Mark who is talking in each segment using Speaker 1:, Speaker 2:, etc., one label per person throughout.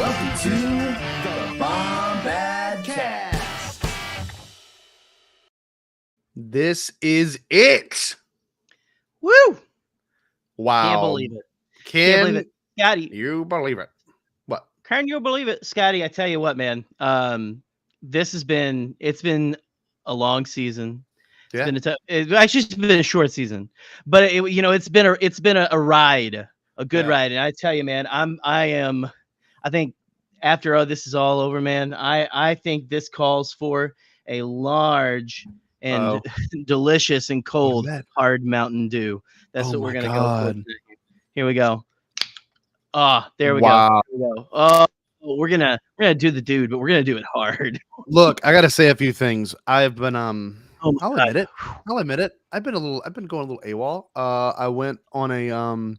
Speaker 1: Welcome to the Bombadcast.
Speaker 2: This is it.
Speaker 3: Woo!
Speaker 2: Wow.
Speaker 3: Can't believe it.
Speaker 2: Can't
Speaker 3: believe it. Scotty,
Speaker 2: you believe it? What?
Speaker 3: can you believe it? Scotty, I tell you what, man. It's been a long season.
Speaker 2: Yeah.
Speaker 3: It's been a short season, but it's been a ride, a good ride. And I tell you, man, I think after this is all over, man, I think this calls for a large and delicious and cold hard Mountain Dew. That's what we're gonna go for. Here we go. Oh, there we go. Here we go. Oh, we're gonna do the dude, but we're gonna do it hard.
Speaker 2: Look, I gotta say a few things. I've been I'll admit it. I've been going a little AWOL. I went on a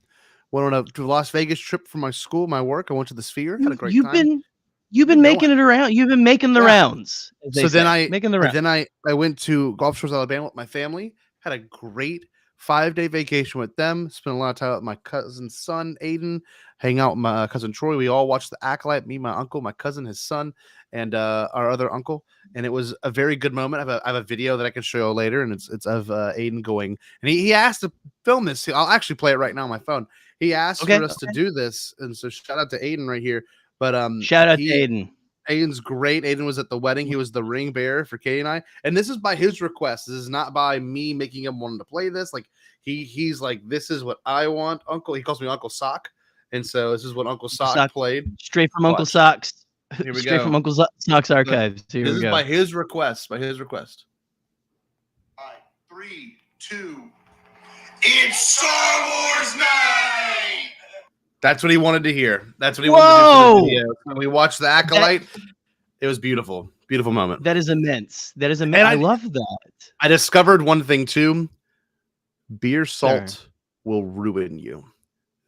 Speaker 2: Las Vegas trip for my school, my work. I went to the Sphere, had a great time.
Speaker 3: You've been making it around. You've been making the rounds.
Speaker 2: So then I went to Gulf Shores, Alabama with my family. Had a great 5-day vacation with them. Spent a lot of time with my cousin's son, Aiden. Hang out with my cousin Troy. We all watched the Acolyte. Me, my uncle, my cousin, his son, and our other uncle. And it was a very good moment. I have a video that I can show you later, and it's of Aiden going. And he asked to film this. I'll actually play it right now on my phone. He asked for us to do this, and so shout out to Aiden right here. But
Speaker 3: shout out to Aiden.
Speaker 2: Aiden's great. Aiden was at the wedding. He was the ring bearer for Katie and I. And this is by his request. This is not by me making him want to play this. Like he's like, this is what I want. Uncle, he calls me Uncle Sock. And so this is what Uncle Sock played.
Speaker 3: Straight from Uncle Sock's.
Speaker 2: Here we go.
Speaker 3: Straight from Uncle Sock's archives. Here
Speaker 2: this
Speaker 3: we
Speaker 2: is
Speaker 3: go.
Speaker 2: by his request. All
Speaker 4: right, 3, 2. It's Star Wars night!
Speaker 2: That's what he wanted to hear. That's what he wanted to do for the video. When we watched the Acolyte, it was beautiful. Beautiful moment.
Speaker 3: That is immense. I love that.
Speaker 2: I discovered one thing too. Beer salt will ruin you.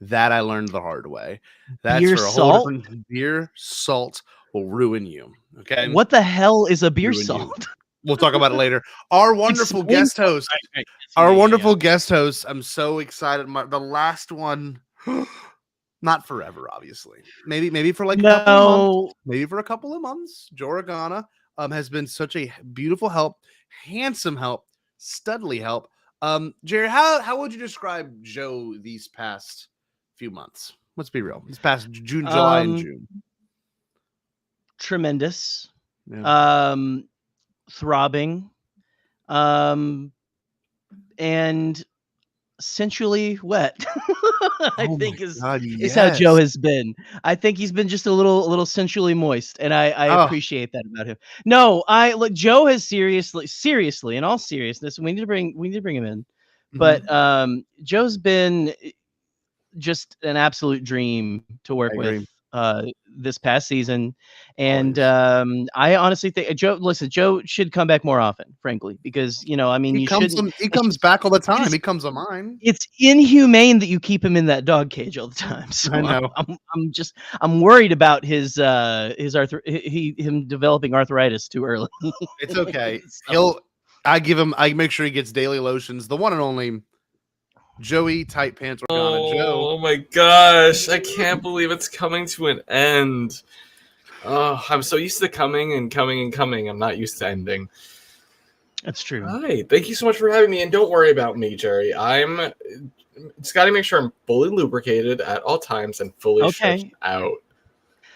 Speaker 2: That I learned the hard way. That's
Speaker 3: beer
Speaker 2: for a
Speaker 3: salt?
Speaker 2: whole different beer salt will ruin you. Okay.
Speaker 3: What the hell is a beer salt?
Speaker 2: We'll talk about it later. Our wonderful guest host. Guest host. I'm so excited. The last one. Not forever, obviously. Maybe for like a couple of months. Maybe for a couple of months. Joe Organa has been such a beautiful help, handsome help, studly help. Jerry, how would you describe Joe these past few months? Let's be real. This past June, July, and June.
Speaker 3: Tremendous.
Speaker 2: Yeah.
Speaker 3: Throbbing. And sensually wet. I think is how Joe has been. I think he's been just a little sensually moist, and I appreciate that about him. No, Joe has seriously, in all seriousness, we need to bring him in. But Joe's been just an absolute dream to work with this past season, and I honestly think Joe should come back more often, frankly, because he
Speaker 2: comes back all the time. He comes on mine.
Speaker 3: It's inhumane that you keep him in that dog cage all the time. So
Speaker 2: I know.
Speaker 3: I'm worried about him developing arthritis too early.
Speaker 2: It's okay. I make sure he gets daily lotions. The one and only Joey Tight Pants Organa. Joe.
Speaker 5: Oh my gosh, I can't believe it's coming to an end. Oh, I'm so used to coming and coming and coming. I'm not used to ending.
Speaker 3: That's true.
Speaker 5: Hi, thank you so much for having me, and don't worry about me, Jerry. It's got to make sure I'm fully lubricated at all times and fully stretched out.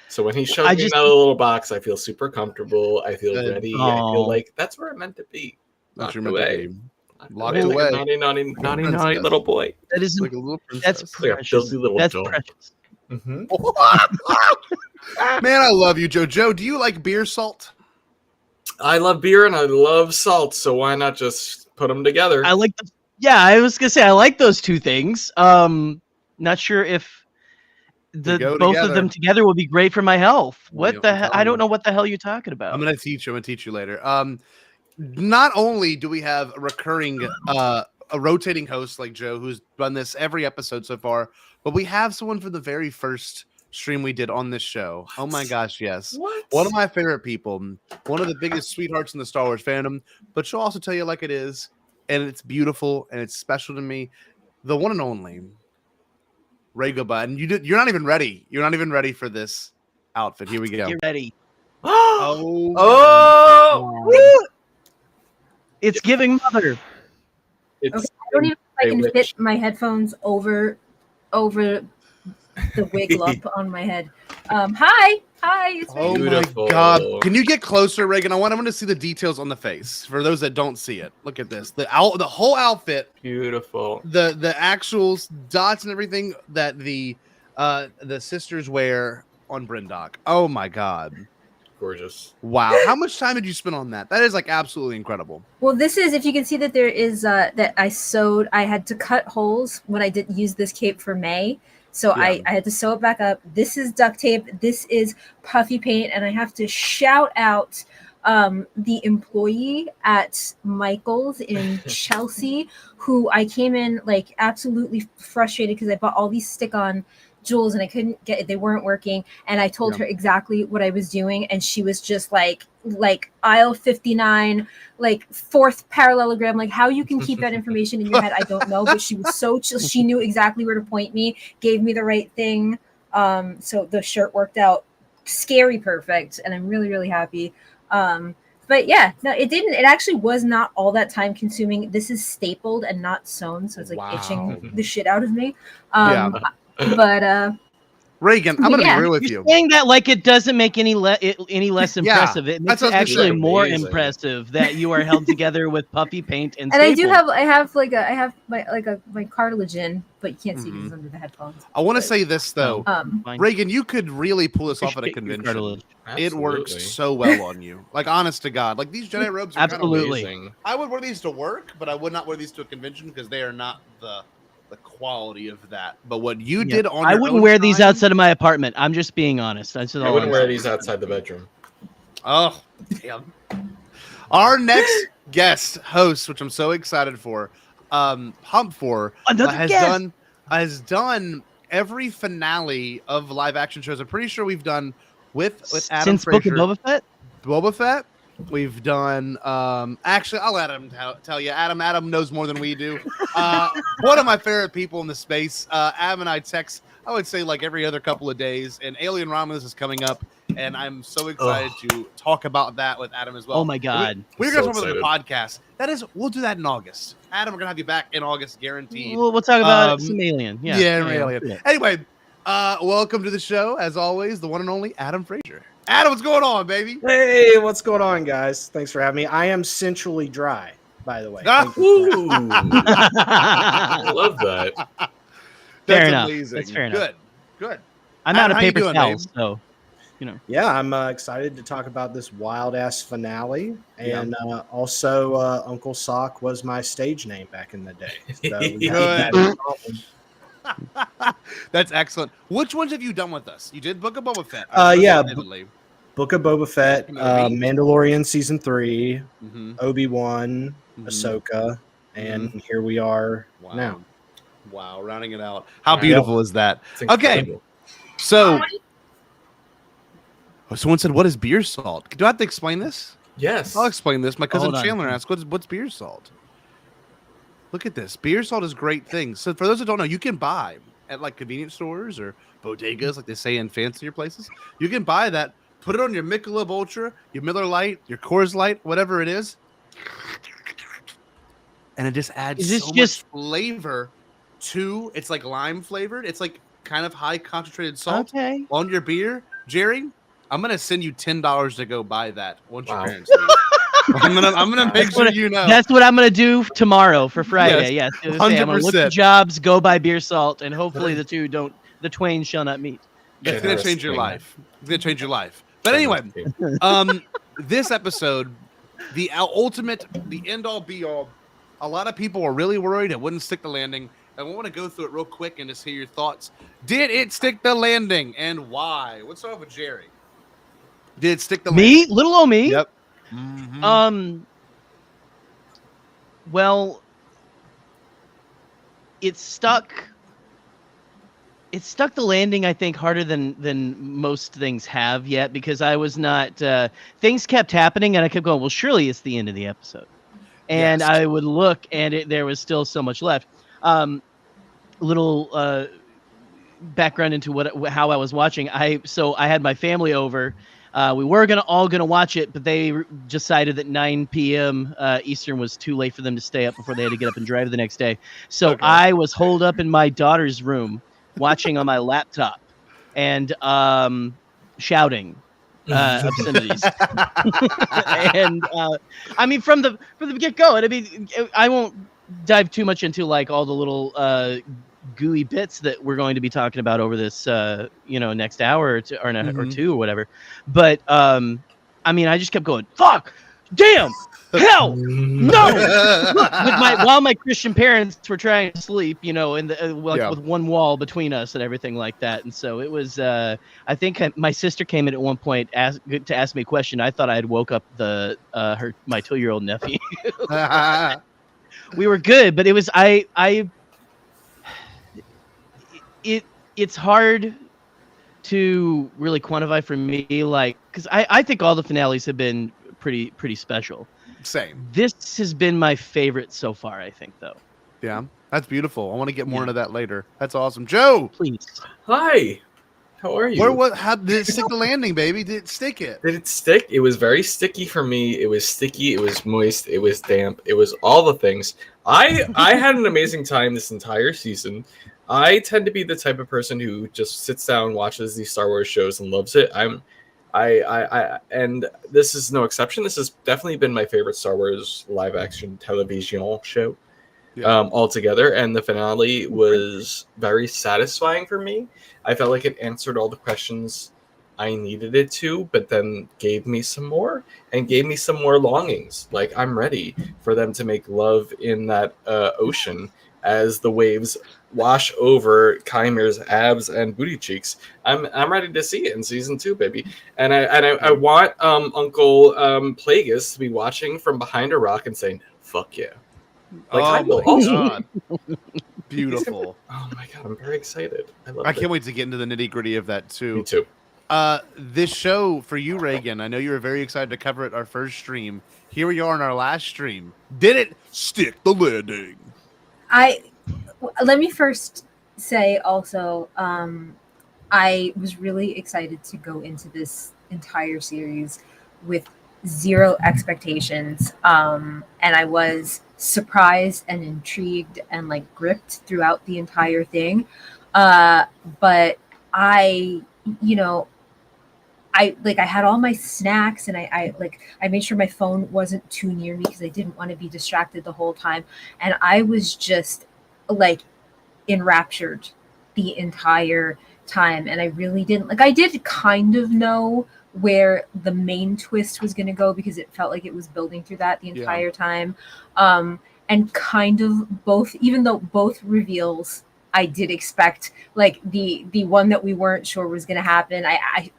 Speaker 5: So when he shows me that little box, I feel super comfortable. I feel ready. I feel like that's where I'm meant to be.
Speaker 2: That's where you're meant to be.
Speaker 5: Locked away. Naughty little boy.
Speaker 3: That is
Speaker 2: like a little princess.
Speaker 3: That's precious.
Speaker 5: Like a filthy little doll.
Speaker 3: Precious.
Speaker 2: Man, I love you, Joe. Joe, do you like beer salt?
Speaker 5: I love beer and I love salt, so why not just put them together?
Speaker 3: I was gonna say I like those two things. Not sure if both of them together will be great for my health. What the hell? I don't know what the hell you're talking about.
Speaker 2: I'm gonna teach you later. Not only do we have a recurring, a rotating host like Joe, who's done this every episode so far, but we have someone for the very first stream we did on this show. Oh my gosh, yes.
Speaker 5: What?
Speaker 2: One of my favorite people, one of the biggest sweethearts in the Star Wars fandom, but she'll also tell you like it is, and it's beautiful, and it's special to me. The one and only Ray Bombad. And you're not even ready. You're not even ready for this outfit. Here we go.
Speaker 3: Get ready.
Speaker 5: Oh!
Speaker 3: It's giving mother.
Speaker 6: Okay, I don't even know if I can fit my headphones over the wiggle up on my head. Hi, it's
Speaker 2: Oh
Speaker 5: Beautiful.
Speaker 2: my God! Can you get closer, Reagan? I want to see the details on the face for those that don't see it. Look at this. The whole outfit.
Speaker 5: Beautiful.
Speaker 2: The actual dots and everything that the sisters wear on Brindock. Oh my God!
Speaker 5: Gorgeous.
Speaker 2: Wow. How much time did you spend on that? That is like absolutely incredible.
Speaker 6: Well, this is, if you can see that there is that I sewed. I had to cut holes when I didn't use this cape for May. So
Speaker 2: Yeah.
Speaker 6: I had to sew it back up. This is duct tape. This is puffy paint. And I have to shout out the employee at Michael's in Chelsea, who I came in like absolutely frustrated because I bought all these stick-on jewels and I couldn't get it. They weren't working. And I told her exactly what I was doing. And she was just like aisle 59, like fourth parallelogram, like how you can keep that information in your head, I don't know. But she was so chill. She knew exactly where to point me, gave me the right thing. So the shirt worked out scary perfect. And I'm really, really happy. But yeah, no, it didn't. It actually was not all that time consuming. This is stapled and not sewn. So it's like itching the shit out of me. But
Speaker 2: Reagan, I'm gonna be real with
Speaker 3: You're saying that like it doesn't make any less impressive. It makes it actually more
Speaker 5: Amazing.
Speaker 3: impressive that you are held together with puffy paint and.
Speaker 6: I have my cartilage in, but you can't see because it's under the headphones.
Speaker 2: I want to say this though, Reagan, you could really pull this off at a convention. It works so well on you. Like honest to God, like these Jedi robes are
Speaker 3: absolutely.
Speaker 2: Kind of amazing. I would wear these to work, but I would not wear these to a convention because they are not the quality of that. But what you did on
Speaker 3: I wouldn't wear these outside of my apartment. I'm just being honest. I
Speaker 5: wouldn't wear these outside the bedroom.
Speaker 2: Oh, damn. Our next guest host, which I'm so excited for, pumped for, has done every finale of live action shows. I'm pretty sure we've done with Adam
Speaker 3: since Book of
Speaker 2: Boba Fett. We've done actually I'll let him tell you. Adam knows more than we do. One of my favorite people in the space. Adam and I text, I would say like every other couple of days, and Alien Romulus is coming up, and I'm so excited to talk about that with Adam as well.
Speaker 3: Oh my God.
Speaker 2: We're gonna talk about the podcast. We'll do that in August. Adam, we're gonna have you back in August, guaranteed.
Speaker 3: We'll talk about some Alien.
Speaker 2: Alien. Yeah. Anyway, welcome to the show, as always, the one and only Adam Frazier. Adam, what's going on, baby?
Speaker 7: Hey, what's going on, guys? Thanks for having me. I am centrally dry, by the way.
Speaker 5: I love that.
Speaker 3: Fair enough.
Speaker 2: Amazing.
Speaker 3: That's fair enough.
Speaker 2: Good.
Speaker 3: I'm out of paper towels, so
Speaker 7: Yeah, I'm excited to talk about this wild ass finale, and also Uncle Sock was my stage name back in the day. So
Speaker 2: Good. That's excellent. Which ones have you done with us? You did Book of Boba Fett.
Speaker 7: Book of Boba Fett, Mandalorian season 3, Obi-Wan, Ahsoka, and here we are now.
Speaker 2: Wow, rounding it out. How beautiful is that?
Speaker 5: Okay,
Speaker 2: so someone said, "What is beer salt?" Do I have to explain this?
Speaker 5: Yes,
Speaker 2: I'll explain this. My cousin Chandler asked, "What's beer salt?" Look at this. Beer salt is a great thing. So for those that don't know, you can buy at like convenience stores or bodegas, like they say in fancier places. You can buy that, put it on your Michelob Ultra, your Miller Lite, your Coors Light, whatever it is. And it just adds much flavor to, it's like lime flavored. It's like kind of high concentrated salt on your beer. Jerry, I'm going to send you $10 to go buy that once your parents leave. I'm gonna make sure you know.
Speaker 3: That's what I'm gonna do tomorrow for Friday. Yes,
Speaker 2: 100%.
Speaker 3: I'm gonna look for jobs, go buy beer salt, and hopefully the twain shall not meet.
Speaker 2: It's gonna change your life. It's gonna change your life. But anyway, this episode, the ultimate, the end all be all. A lot of people were really worried it wouldn't stick the landing, and we want to go through it real quick and just hear your thoughts. Did it stick the landing, and why? Let's start with Jerry. Did it stick the landing?
Speaker 3: Me, little old me.
Speaker 2: Yep.
Speaker 3: Well, it stuck the landing, I think, harder than most things have yet, because I was not things kept happening and I kept going, well, surely it's the end of the episode. And I would look and there was still so much left. Little background into how I was watching. I had my family over. We were all gonna watch it, but they decided that 9 p.m. Eastern was too late for them to stay up before they had to get up and drive the next day. So I was holed up in my daughter's room watching on my laptop and shouting obscenities. And I mean, from the get-go, and I mean, I won't dive too much into like all the little gooey bits that we're going to be talking about over this next hour or two, or two or whatever, but I mean, I just kept going, fuck, damn, hell, no, while my Christian parents were trying to sleep, in the with one wall between us and everything like that. And so it was I think my sister came in at one point to ask me a question. I thought I had woke up my 2-year-old nephew. We were good, but it was it's hard to really quantify for me, like, because I think all the finales have been pretty special.
Speaker 2: Same.
Speaker 3: This has been my favorite so far, I think, though.
Speaker 2: Yeah, that's beautiful. I want to get more into that later. That's awesome. Joe,
Speaker 3: please.
Speaker 5: Hi. How are you?
Speaker 2: How did it stick the landing, baby? Did it stick it?
Speaker 5: Did it stick? It was very sticky for me. It was sticky. It was moist. It was damp. It was all the things. I had an amazing time this entire season. I tend to be the type of person who just sits down, watches these Star Wars shows, and loves it. And this is no exception. This has definitely been my favorite Star Wars live action television show altogether. And the finale was very satisfying for me. I felt like it answered all the questions I needed it to, but then gave me some more and gave me some more longings. Like, I'm ready for them to make love in that ocean as the waves wash over Kymer's abs and booty cheeks. I'm ready to see it in season 2, baby. And I want Uncle Plagueis to be watching from behind a rock and saying, "Fuck yeah!" Like, I will also.
Speaker 2: Beautiful.
Speaker 5: Oh my god, I'm very excited.
Speaker 2: I can't wait to get into the nitty-gritty of that too.
Speaker 5: Me too.
Speaker 2: This show for you, Reagan, I know you were very excited to cover it our first stream. Here we are on our last stream. Did it stick the landing?
Speaker 6: Let me first say also, I was really excited to go into this entire series with zero expectations. And I was surprised and intrigued and like gripped throughout the entire thing. But I had all my snacks and I made sure my phone wasn't too near me because I didn't want to be distracted the whole time. And I was just like enraptured the entire time. And I really didn't I did kind of know where the main twist was going to go because it felt like it was building through that the entire time. And kind of both, even though both reveals I did expect, like the one that we weren't sure was going to happen. I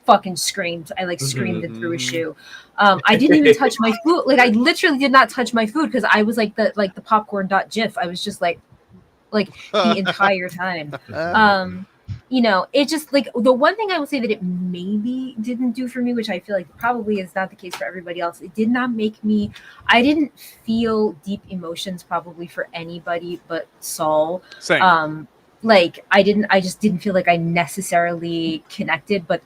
Speaker 6: fucking screamed. I screamed it through a shoe. I didn't even touch my food. Like I literally did not touch my food because I was like the popcorn.gif. I was just like the entire time. It just like the one thing I would say that it maybe didn't do for me, which I feel like probably is not the case for everybody else. It did not make me, I didn't feel deep emotions probably for anybody but Saul.
Speaker 2: Same.
Speaker 6: I just didn't feel like I necessarily connected, but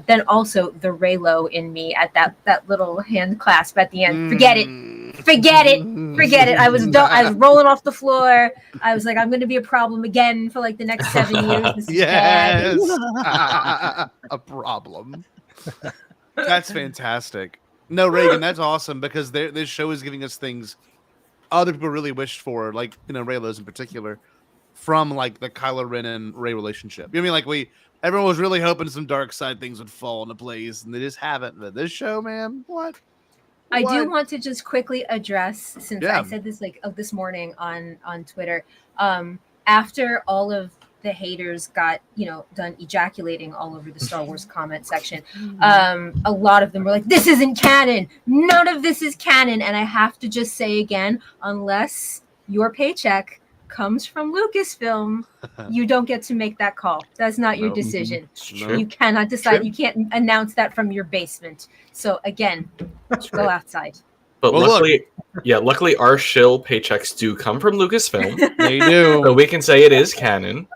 Speaker 6: then also the Raylo in me at that little hand clasp at the end. Forget it. I was rolling off the floor. I was like, I'm going to be a problem again for like the next 7 years. This is bad.
Speaker 2: A problem. That's fantastic. No, Reagan, that's awesome because this show is giving us things other people really wished for, like Raylo's in particular. From like the Kylo Ren and Rey relationship. I mean, like everyone was really hoping some dark side things would fall into place, and they just haven't. But this show, man, what?
Speaker 6: I do want to just quickly address, since I said this this morning on Twitter, after all of the haters got done ejaculating all over the Star Wars comment section, a lot of them were like, "This isn't canon. None of this is canon." And I have to just say again, unless your paycheck comes from Lucasfilm, you don't get to make that call. That's not your decision. You cannot decide. You can't announce that from your basement. So again, go outside.
Speaker 5: But luckily our shill paychecks do come from Lucasfilm.
Speaker 2: They do.
Speaker 5: So we can say it is canon.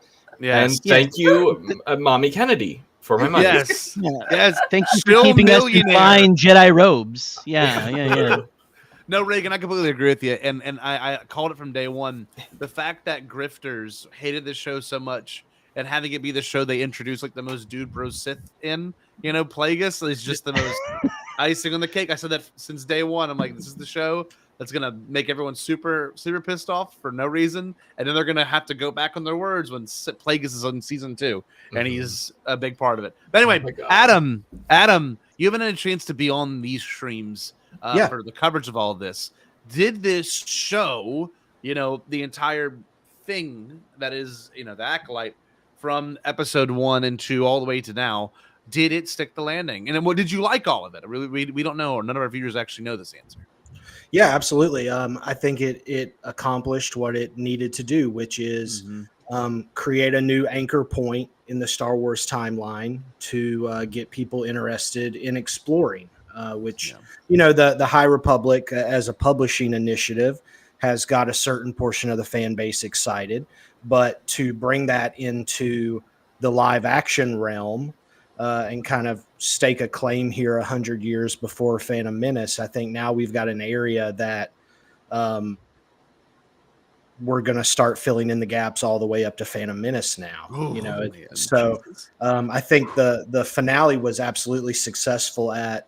Speaker 5: And thank you, Mommy Kennedy, for my money.
Speaker 2: Yes. Yes.
Speaker 3: Thank you for keeping us in fine Jedi robes. Yeah.
Speaker 2: No, Reagan, I completely agree with you. And I called it from day one. The fact that grifters hated this show so much and having it be the show they introduced like the most dude bro Sith in, Plagueis is just the most icing on the cake. I said that since day one. I'm like, this is the show that's gonna make everyone super, super pissed off for no reason, and then they're gonna have to go back on their words when Plagueis is on season 2, and he's a big part of it. But anyway, Adam, you haven't had a chance to be on these streams for the coverage of all of this. Did this show, the entire thing that is, the Acolyte from episode 1 and 2 all the way to now, did it stick the landing? And then what did you like all of it? Really, we don't know, or none of our viewers actually know this answer.
Speaker 7: Yeah, absolutely. I think it accomplished what it needed to do, which is create a new anchor point in the Star Wars timeline to get people interested in exploring, which, the High Republic as a publishing initiative has got a certain portion of the fan base excited. But to bring that into the live action realm and kind of stake a claim here 100 years before Phantom Menace, I think now we've got an area that we're going to start filling in the gaps all the way up to Phantom Menace now. I think the finale was absolutely successful at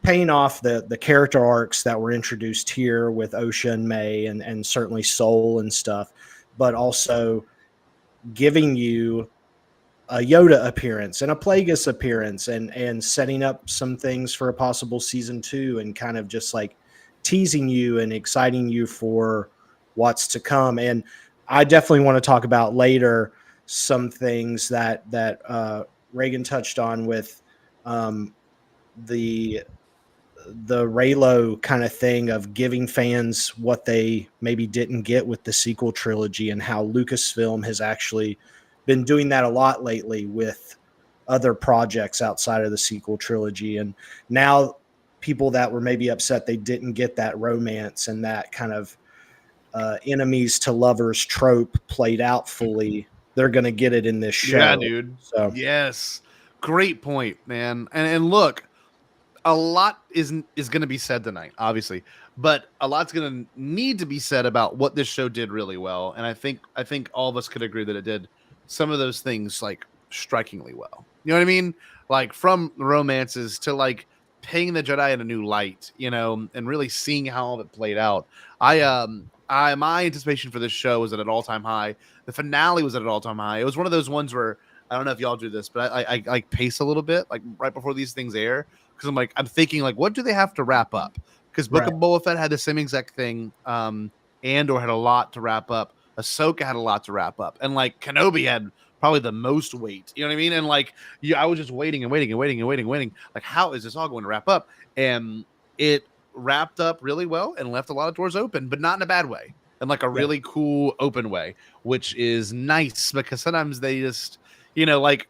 Speaker 7: paying off the character arcs that were introduced here with Osha and May and certainly Soul and stuff, but also giving you a Yoda appearance and a Plagueis appearance and setting up some things for a possible season 2 and kind of just like teasing you and exciting you for what's to come. And I definitely want to talk about later some things that Reagan touched on with the Reylo kind of thing of giving fans what they maybe didn't get with the sequel trilogy, and how Lucasfilm has actually been doing that a lot lately with other projects outside of the sequel trilogy. And now people that were maybe upset they didn't get that romance and that kind of enemies to lovers trope played out fully, they're going to get it in this show.
Speaker 2: Yeah, dude. So yes, great point, man. And look, a lot is going to be said tonight, obviously, but a lot's going to need to be said about what this show did really well. And I think all of us could agree that it did some of those things like strikingly well. You know what I mean? Like from romances to like painting the Jedi in a new light, and really seeing how all of it played out. My anticipation for this show was at an all-time high. The finale was at an all-time high. It was one of those ones where I don't know if y'all do this, but I like pace a little bit, like right before these things air, because I'm thinking like, what do they have to wrap up? Because Book of Boba Fett had the same exact thing, Andor had a lot to wrap up. Ahsoka had a lot to wrap up, and like Kenobi had probably the most weight. You know what I mean? And like, I was just waiting. Like, how is this all going to wrap up? And it wrapped up really well and left a lot of doors open, but not in a bad way, and like a really cool open way, which is nice because sometimes they just, like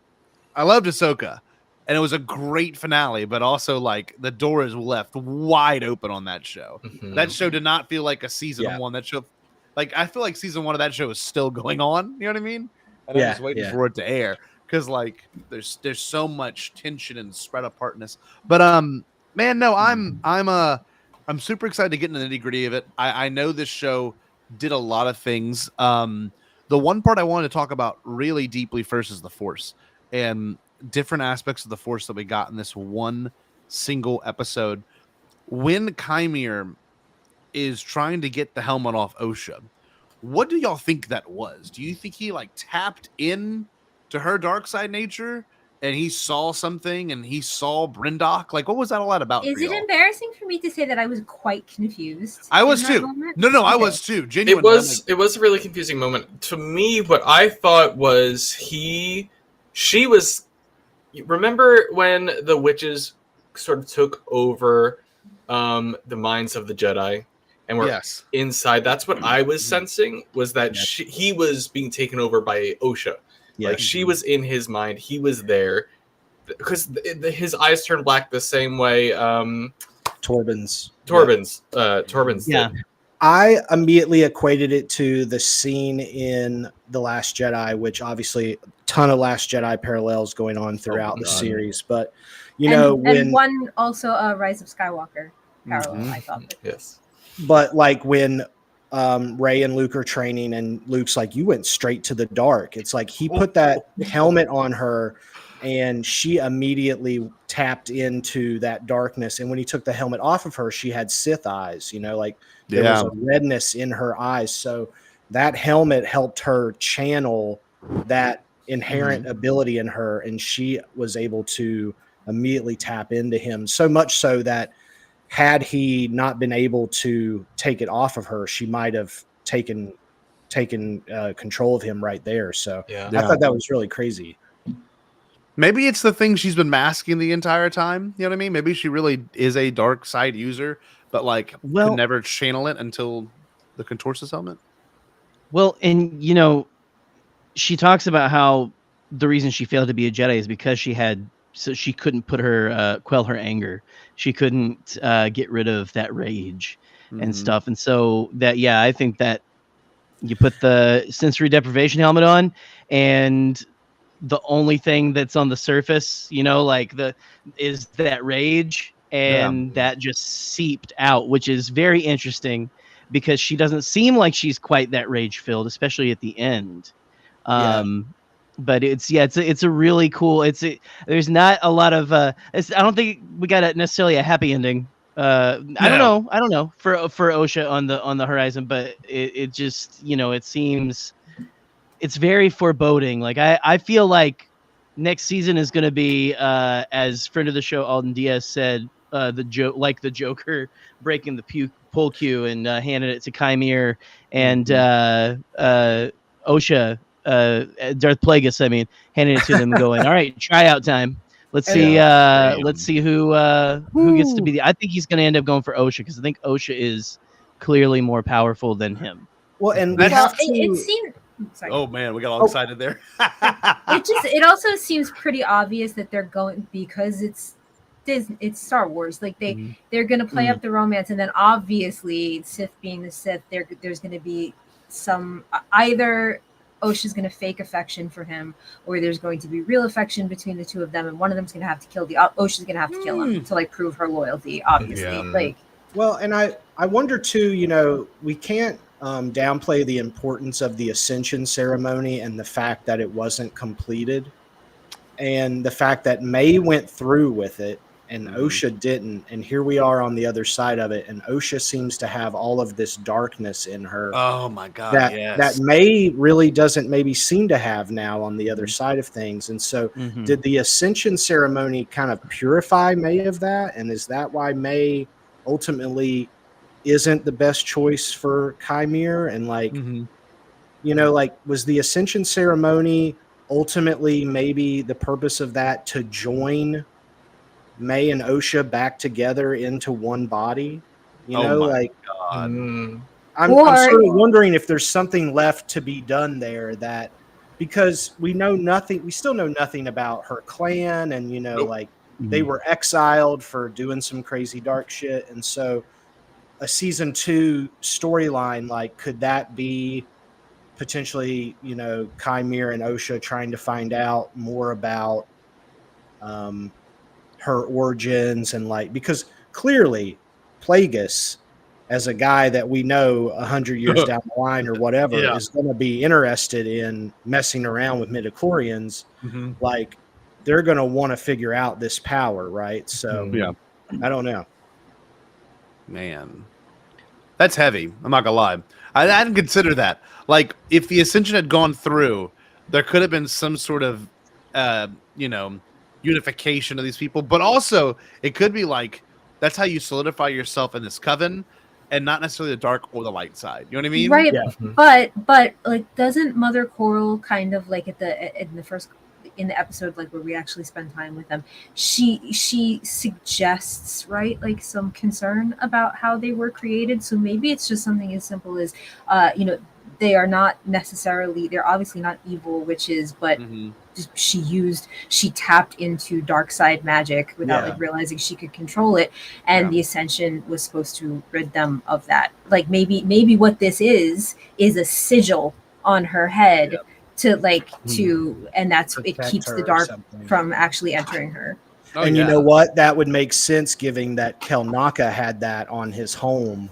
Speaker 2: I loved Ahsoka and it was a great finale, but also like the door is left wide open on that show. That show did not feel like a season one. That show, like I feel like season 1 of that show is still going on. You know what I mean? And I'm just waiting for it to air because like there's so much tension and spread apartness. But man, no, I'm super excited to get into the nitty gritty of it. I know this show did a lot of things. The one part I wanted to talk about really deeply first is the Force and different aspects of the Force that we got in this one single episode. When Chimere is trying to get the helmet off Osha, what do y'all think that was? Do you think he like tapped in to her dark side nature and he saw something and he saw Brindok? Like, what was that all about?
Speaker 6: Is it embarrassing for me to say that I was quite confused?
Speaker 2: I was too. No, okay. I was too. Genuinely.
Speaker 5: It was a really confusing moment. To me, what I thought was she was, remember when the witches sort of took over the minds of the Jedi and were inside? That's what I was sensing, was that he was being taken over by Osha. Like she was in his mind. He was there because his eyes turned black the same way Torben's
Speaker 3: Yeah.
Speaker 5: did.
Speaker 7: I immediately equated it to the scene in The Last Jedi, which obviously a ton of Last Jedi parallels going on throughout the series. But
Speaker 6: and one also Rise of Skywalker parallel, I thought.
Speaker 5: Yes.
Speaker 7: But like when Rey and Luke are training, and Luke's like, "You went straight to the dark." It's like he put that helmet on her, and she immediately tapped into that darkness. And when he took the helmet off of her, she had Sith eyes. Like there was a redness in her eyes. So that helmet helped her channel that inherent ability in her, and she was able to immediately tap into him. So much so that had he not been able to take it off of her, she might have taken control of him right there. So I thought that was really crazy.
Speaker 2: Maybe it's the thing she's been masking the entire time. You know what I mean? Maybe she really is a dark side user, but could never channel it until the Contorsus helmet.
Speaker 3: Well, and she talks about how the reason she failed to be a Jedi is because she couldn't quell her anger. She couldn't get rid of that rage and stuff. And so I think that you put the sensory deprivation helmet on, and the only thing that's on the surface, is that rage, and that just seeped out, which is very interesting because she doesn't seem like she's quite that rage filled, especially at the end. But it's a really cool. There's not a lot of. I don't think we got necessarily a happy ending. I don't know for Osha on the horizon, but it just it seems it's very foreboding. Like I feel like next season is going to be as friend of the show Alden Diaz said, the Joker breaking the pull cue and handing it to Chimere and Osha. Darth Plagueis, handing it to them, going, "All right, tryout time. Let's see who gets to be I think he's going to end up going for Osha because I think Osha is clearly more powerful than him."
Speaker 7: Well, and
Speaker 6: it seemed. Sorry.
Speaker 2: Oh man, we got all excited there.
Speaker 6: It also seems pretty obvious that they're going because it's it's Star Wars. Like they're going to play up the romance, and then obviously Sith being the Sith, there's going to be some either Osha's going to fake affection for him, or there's going to be real affection between the two of them, and one of them's going to have to kill Osha's going to have to kill him to prove her loyalty. Obviously,
Speaker 7: well, and I wonder too. We can't downplay the importance of the Ascension ceremony and the fact that it wasn't completed, and the fact that May went through with it and Osha didn't, and here we are on the other side of it, and Osha seems to have all of this darkness in her.
Speaker 2: Oh my God!
Speaker 7: That May really doesn't maybe seem to have now on the other side of things, and so did the Ascension ceremony kind of purify May of that, and is that why May ultimately isn't the best choice for Chimere? And was the Ascension ceremony ultimately maybe the purpose of that to join May and Osha back together into one body?
Speaker 2: God.
Speaker 7: I'm sort of wondering if there's something left to be done there, that because we still know nothing about her clan, and they were exiled for doing some crazy dark shit, and so a season 2 storyline, could that be potentially, Chimere and Osha trying to find out more about her origins, and because clearly Plagueis, as a guy that we know 100 years down the line or whatever, is going to be interested in messing around with midichlorians. They're going to want to figure out this power, right? So I don't know.
Speaker 2: Man, that's heavy. I'm not gonna lie. I hadn't considered that. If the Ascension had gone through, there could have been some sort of, unification of these people. But also, it could be that's how you solidify yourself in this coven, and not necessarily the dark or the light side. You know what I mean?
Speaker 6: Right. But doesn't Mother Coral kind of in the episode where we actually spend time with them, she suggests some concern about how they were created. So maybe it's just something as simple as they're obviously not evil witches, but she tapped into dark side magic without like realizing she could control it, and the ascension was supposed to rid them of that. Like maybe what this is a sigil on her head to and that's
Speaker 7: Protect
Speaker 6: it keeps
Speaker 7: her
Speaker 6: the
Speaker 7: or
Speaker 6: dark
Speaker 7: something.
Speaker 6: from actually entering her.
Speaker 7: And you know what? That would make sense, given that Kelnaka had that on his home,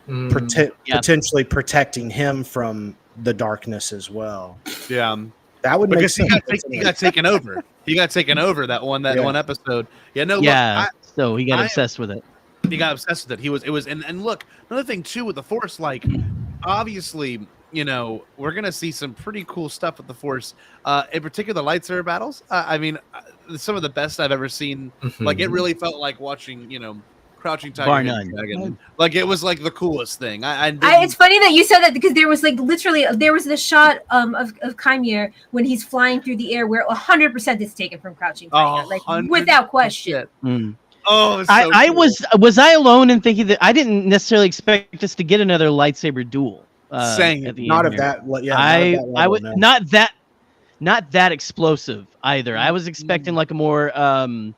Speaker 7: potentially protecting him from the darkness as well.
Speaker 2: Yeah,
Speaker 7: that would make sense.
Speaker 2: He got taken over. He got taken over that one episode. Yeah, no, look,
Speaker 3: so he got obsessed with it.
Speaker 2: He got obsessed with it. And look, another thing too with the Force, like obviously, you know, we're gonna see some pretty cool stuff with the Force. In particular, the lightsaber battles. I mean, some of the best I've ever seen. Like it really felt like watching, you know, Crouching Tiger, Hidden Dragon. Like it was like the coolest thing.
Speaker 6: It's funny that you said that, because there was like literally there was this shot of Chimere when he's flying through the air where 100% is taken from Crouching Tiger, like without question.
Speaker 2: Oh,
Speaker 3: I was I alone in thinking that I didn't necessarily expect us to get another lightsaber duel?
Speaker 2: Same,
Speaker 7: not of that. Yeah,
Speaker 3: I would not that explosive either. I was expecting like a more and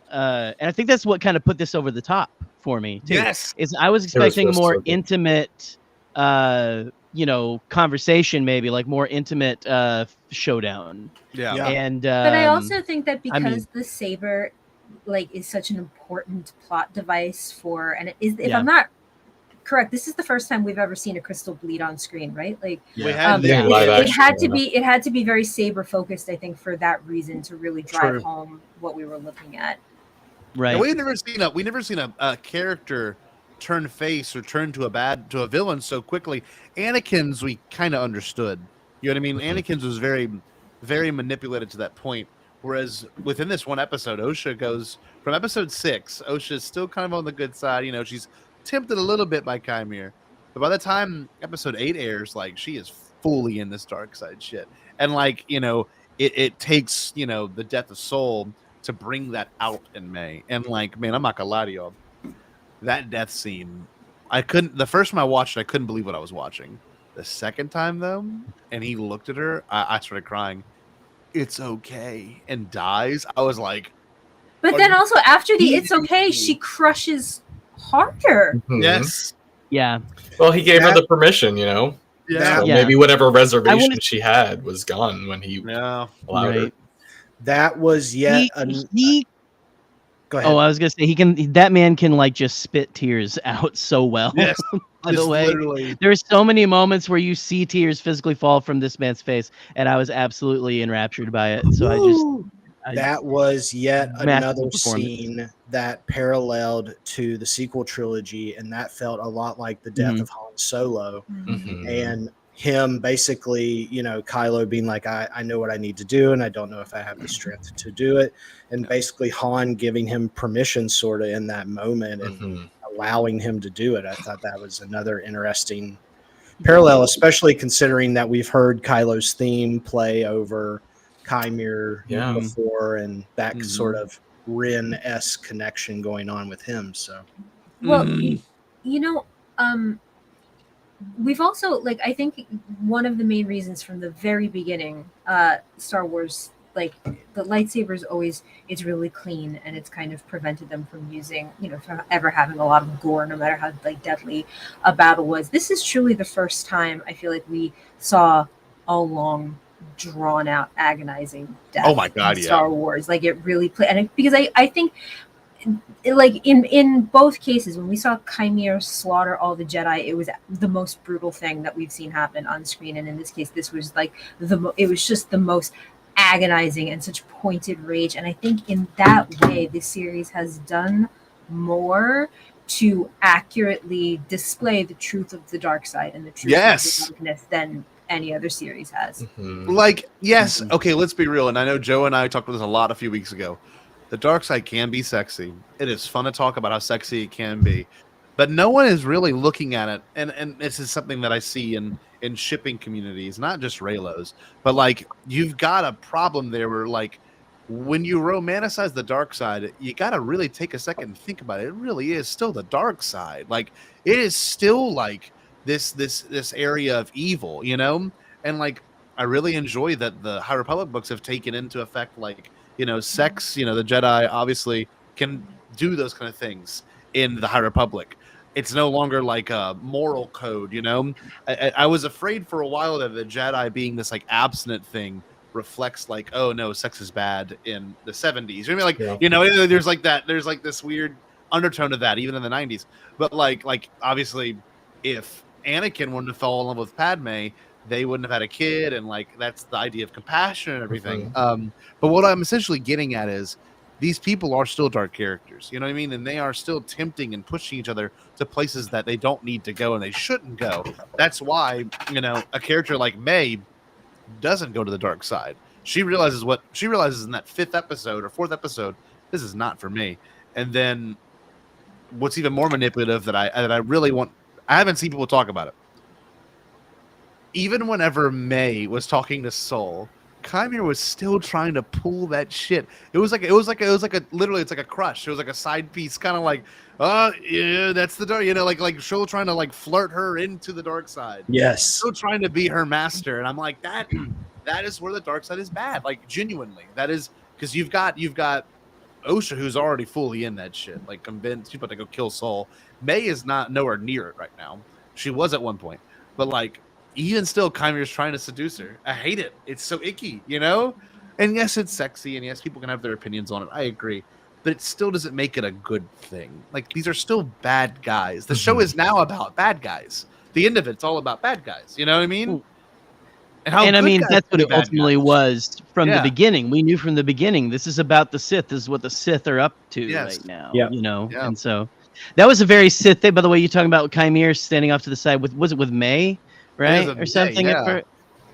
Speaker 3: I think that's what kind of put this over the top for me too.
Speaker 2: Yes,
Speaker 3: is I was expecting a more intimate, you know, conversation, maybe like more intimate showdown.
Speaker 2: Yeah.
Speaker 3: And
Speaker 6: but I also think that because the saber like is such an important plot device for, and it is, if I'm not correct, this is the first time we've ever seen a crystal bleed on screen, right? Like
Speaker 2: we had
Speaker 6: it had to be very saber focused, I think, for that reason, to really drive home what we were looking at.
Speaker 3: Right.
Speaker 2: And we never seen a character turn face or turn to a villain so quickly. Anakin's we kind of understood. You know what I mean? Anakin's was very, very manipulated to that point. Whereas within this one episode, Osha goes from episode 6. Osha's still kind of on the good side. You know, she's tempted a little bit by Chimere, but by the time episode 8 airs, like she is fully in this dark side shit. And like, you know, it takes, you know, the death of Soul to bring that out in May. And like, man, I'm not gonna lie to y'all, that death scene, the first time I watched it, I couldn't believe what I was watching. The second time though, and he looked at her, I started crying. It's okay, and dies. I was like,
Speaker 6: but then also after the it's okay, she crushes harder.
Speaker 2: Yes.
Speaker 3: Yeah.
Speaker 5: Well, he gave her the permission, you know.
Speaker 2: Yeah.
Speaker 5: So maybe whatever reservation she had was gone when he allowed her.
Speaker 7: That was yet Go ahead.
Speaker 3: Oh, I was gonna say that man can like just spit tears out so well.
Speaker 2: Yes.
Speaker 3: By the way, there's so many moments where you see tears physically fall from this man's face, and I was absolutely enraptured by it. So
Speaker 7: that was yet another scene that paralleled to the sequel trilogy, and that felt a lot like the death of Han Solo, and him basically, you know, Kylo being like, I know what I need to do, and I don't know if I have the strength to do it, and basically Han giving him permission sort of in that moment and allowing him to do it. I thought that was another interesting parallel, especially considering that we've heard Kylo's theme play over Chimere before, and that sort of Rin-esque connection going on with him. So,
Speaker 6: well, you know, we've also, like, I think one of the main reasons from the very beginning, Star Wars, like the lightsabers always, it's really clean, and it's kind of prevented them from using, you know, from ever having a lot of gore, no matter how like deadly a battle was. This is truly the first time I feel like we saw a long, drawn out, agonizing death.
Speaker 2: Oh my God,
Speaker 6: in Star Wars, like it really played, and because I think, like in both cases, when we saw Chimere slaughter all the Jedi, it was the most brutal thing that we've seen happen on screen, and in this case, this was like it was just the most agonizing and such pointed rage. And I think in that way, this series has done more to accurately display the truth of the dark side and the truth of the darkness than any other series has.
Speaker 2: Like, yes, okay, let's be real. And I know Joe and I talked about this a lot a few weeks ago. The dark side can be sexy. It is fun to talk about how sexy it can be. But no one is really looking at it. And this is something that I see in shipping communities, not just Raylos, but like you've got a problem there where like when you romanticize the dark side, you got to really take a second and think about it. It really is still the dark side. Like it is still like this area of evil, you know? And like I really enjoy that the High Republic books have taken into effect, like, sex. The Jedi obviously can do those kind of things in the High Republic. It's no longer like a moral code. I was afraid for a while that the Jedi being this like abstinent thing reflects like, oh no, sex is bad in the 70s. There's like that. There's like this weird undertone of that even in the 90s. But like obviously, if Anakin wouldn't have fallen in love with Padme, they wouldn't have had a kid, and like that's the idea of compassion and everything. But what I'm essentially getting at is these people are still dark characters, you know what I mean? And they are still tempting and pushing each other to places that they don't need to go and they shouldn't go. That's why, a character like May doesn't go to the dark side. She realizes in that 5th episode or 4th episode, this is not for me. And then what's even more manipulative that I really want, I haven't seen people talk about it. Even whenever May was talking to Soul, Chimera was still trying to pull that shit. It was like literally it's like a crush. It was like a side piece, kind of like, yeah, that's the dark, like she'll trying to like flirt her into the dark side.
Speaker 7: Yes.
Speaker 2: Still trying to be her master. And I'm like, that is where the dark side is bad. Like genuinely. That is because you've got Osha, who's already fully in that shit, like convinced she's about to go kill Soul. May is not nowhere near it right now. She was at one point, but like even still, Chimera's trying to seduce her. I hate it. It's so icky, And yes, it's sexy, and yes, people can have their opinions on it. I agree, but it still doesn't make it a good thing. Like these are still bad guys. The show is now about bad guys. The end of it's all about bad guys. You know what I mean?
Speaker 3: And I mean, that's what it ultimately was from the beginning. We knew from the beginning, this is about the Sith. This is what the Sith are up to right now, And so that was a very Sith thing. By the way, you're talking about Chimera standing off to the side was it with May, right? Or something?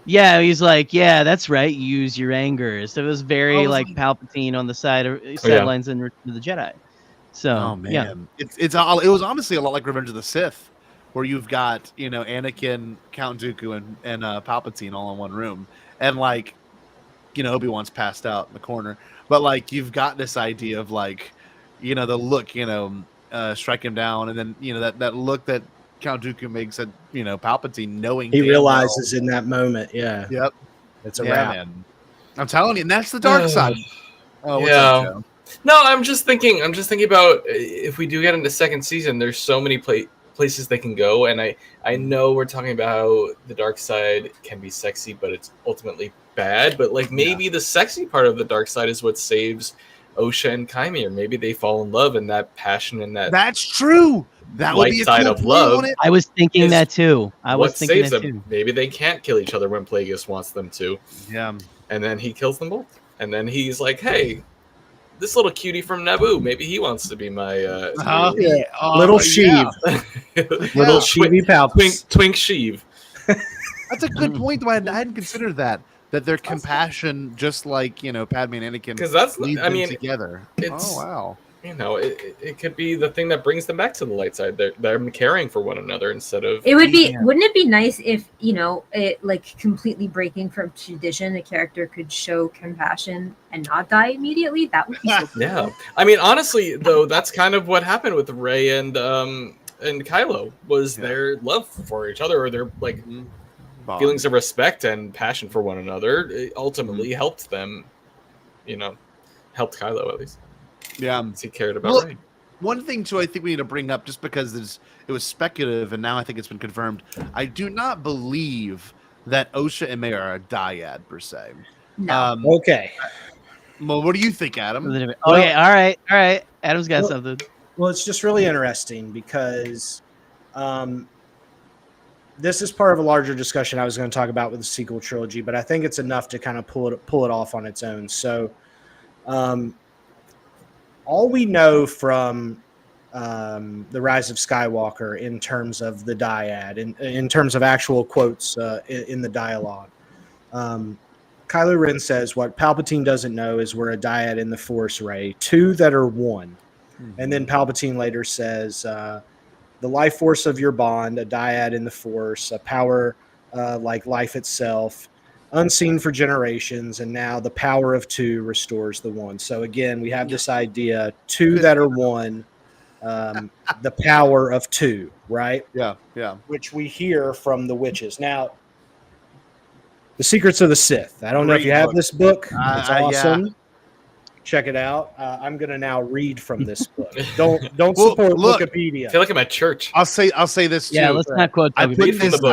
Speaker 3: Yeah, he's like, yeah, that's right. Use your anger. So it was very like Palpatine on the sidelines in Return of the Jedi. So,
Speaker 2: it was honestly a lot like Revenge of the Sith, where you've got, Anakin, Count Dooku, and Palpatine all in one room. And like, Obi-Wan's passed out in the corner. But like you've got this idea of like, the look, strike him down, and then that look that Count Dooku makes at Palpatine, knowing
Speaker 7: he realizes in that moment,
Speaker 2: yep,
Speaker 7: it's a wrap.
Speaker 2: Man. I'm telling you, and that's the dark side. Oh, what's
Speaker 5: up,
Speaker 2: Joe?
Speaker 5: No, I'm just thinking about if we do get into second season, there's so many places they can go, and I know we're talking about the dark side can be sexy, but it's ultimately bad. But like maybe the sexy part of the dark side is what saves Osha and Chimera. Maybe they fall in love, and that passion and that's
Speaker 2: true. That would be a
Speaker 5: side
Speaker 2: cool
Speaker 5: of love.
Speaker 3: I was thinking that too.
Speaker 5: Maybe they can't kill each other when Plagueis wants them to.
Speaker 2: Yeah.
Speaker 5: And then he kills them both. And then he's like, hey, this little cutie from Naboo, maybe he wants to be my
Speaker 7: little Sheev. Little Sheevy Palps.
Speaker 5: Twink Sheev.
Speaker 2: That's a good point, though. I hadn't considered that their compassion, just like Padme and Anakin,
Speaker 5: because that's
Speaker 2: together.
Speaker 5: Oh
Speaker 2: wow!
Speaker 5: It could be the thing that brings them back to the light side. They're caring for one another instead of.
Speaker 6: It would be. Wouldn't it be nice if it like completely breaking from tradition, a character could show compassion and not die immediately? That would be so cool.
Speaker 5: Yeah, I mean, honestly, though, that's kind of what happened with Rey and Kylo was their love for each other, or their like. Feelings of respect and passion for one another ultimately helped them, helped Kylo at least.
Speaker 2: Yeah,
Speaker 5: he cared about Rey.
Speaker 2: One thing too, I think we need to bring up, just because it was speculative, and now I think it's been confirmed. I do not believe that Osha and May are a dyad per se.
Speaker 6: No.
Speaker 7: Okay.
Speaker 2: Well, what do you think, Adam?
Speaker 3: All right. Adam's got something.
Speaker 7: Well, it's just really interesting because. This is part of a larger discussion I was going to talk about with the sequel trilogy, but I think it's enough to kind of pull it off on its own. So, all we know from the Rise of Skywalker in terms of the dyad, in terms of actual quotes in the dialogue, Kylo Ren says, "What Palpatine doesn't know is we're a dyad in the Force, Rey, two that are one." Mm-hmm. And then Palpatine later says. The life force of your bond, a dyad in the Force, a power like life itself, unseen for generations, and now the power of two restores the one. So again, we have this idea, two that are one, the power of two, right?
Speaker 2: Yeah.
Speaker 7: Which we hear from the witches. Now, The Secrets of the Sith. I don't know if you have this book. It's awesome.
Speaker 2: Yeah.
Speaker 7: Check it out. I'm gonna now read from this book. Don't support Wikipedia.
Speaker 5: I feel like I'm at church.
Speaker 2: I'll say this too.
Speaker 3: Yeah, let's not quote.
Speaker 2: I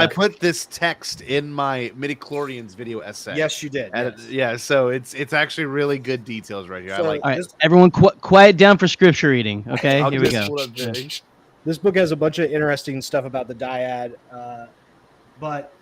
Speaker 2: put this text in my midichlorians video essay.
Speaker 7: Yes, you did.
Speaker 2: Yes. So it's actually really good details right here.
Speaker 7: So,
Speaker 2: I like.
Speaker 3: All right, everyone, quiet down for scripture reading. Okay, here we go.
Speaker 7: This book has a bunch of interesting stuff about the dyad, but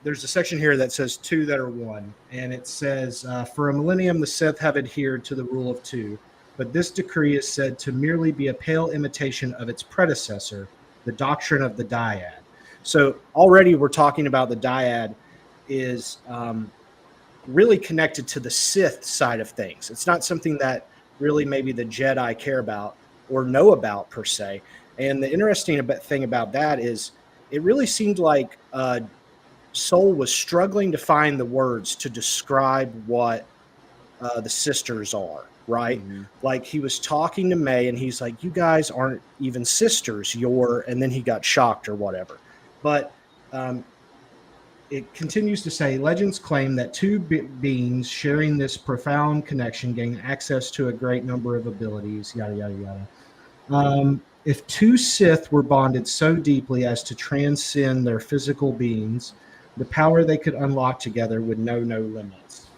Speaker 7: there's a section here that says two that are one, and it says, for a millennium, the Sith have adhered to the rule of two, but this decree is said to merely be a pale imitation of its predecessor, the doctrine of the dyad. So already we're talking about the dyad is really connected to the Sith side of things. It's not something that really maybe the Jedi care about or know about per se. And the interesting thing about that is it really seemed like Soul was struggling to find the words to describe what the sisters are, right? Mm-hmm. Like he was talking to May and he's like, you guys aren't even sisters, and then he got shocked or whatever. But it continues to say, legends claim that two beings sharing this profound connection gain access to a great number of abilities, yada, yada, yada. If two Sith were bonded so deeply as to transcend their physical beings, the power they could unlock together would know no limits.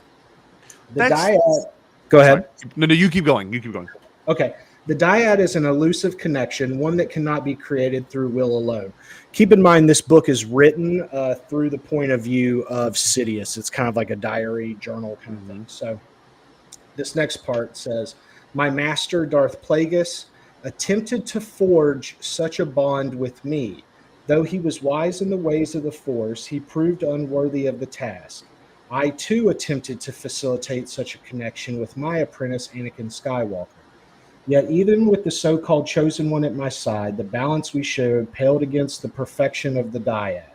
Speaker 7: The dyad. Go ahead.
Speaker 2: No, you keep going. You keep going.
Speaker 7: Okay. The dyad is an elusive connection, one that cannot be created through will alone. Keep in mind, this book is written through the point of view of Sidious. It's kind of like a diary journal kind of thing. So this next part says, my master, Darth Plagueis, attempted to forge such a bond with me. Though he was wise in the ways of the Force, he proved unworthy of the task. I, too, attempted to facilitate such a connection with my apprentice, Anakin Skywalker. Yet even with the so-called chosen one at my side, the balance we showed paled against the perfection of the dyad.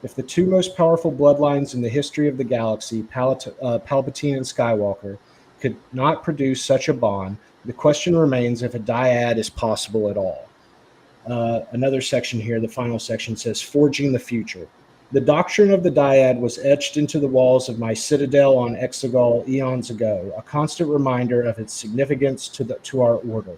Speaker 7: If the two most powerful bloodlines in the history of the galaxy, Palpatine and Skywalker, could not produce such a bond, the question remains if a dyad is possible at all. Another section here, the final section, says, Forging the Future. The doctrine of the dyad was etched into the walls of my citadel on Exegol eons ago, a constant reminder of its significance to our order.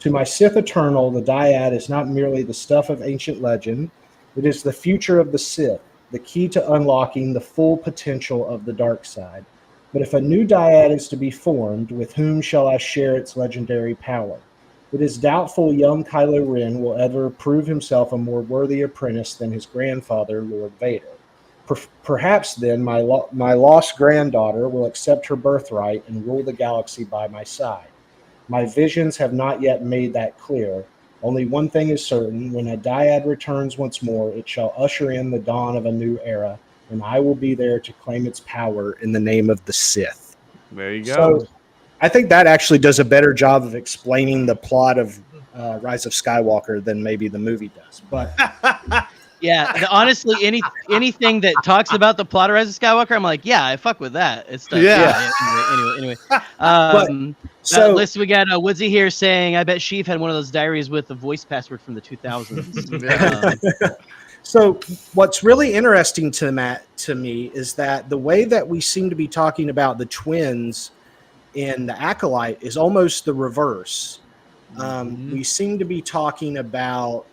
Speaker 7: To my Sith Eternal, the dyad is not merely the stuff of ancient legend, it is the future of the Sith, the key to unlocking the full potential of the dark side. But if a new dyad is to be formed, with whom shall I share its legendary power? It is doubtful young Kylo Ren will ever prove himself a more worthy apprentice than his grandfather, Lord Vader. Perhaps then my lost granddaughter will accept her birthright and rule the galaxy by my side. My visions have not yet made that clear. Only one thing is certain. When a dyad returns once more, it shall usher in the dawn of a new era, and I will be there to claim its power in the name of the Sith.
Speaker 2: There you go.
Speaker 7: So, I think that actually does a better job of explaining the plot of Rise of Skywalker than maybe the movie does. But
Speaker 3: yeah, honestly, anything that talks about the plot of Rise of Skywalker, I'm like, yeah, I fuck with that. It's anyway. So list we got Woodsy here saying, I bet Sheev had one of those diaries with the voice password from the 2000s.
Speaker 7: So what's really interesting to me is that the way that we seem to be talking about the twins in the Acolyte is almost the reverse. We seem to be talking about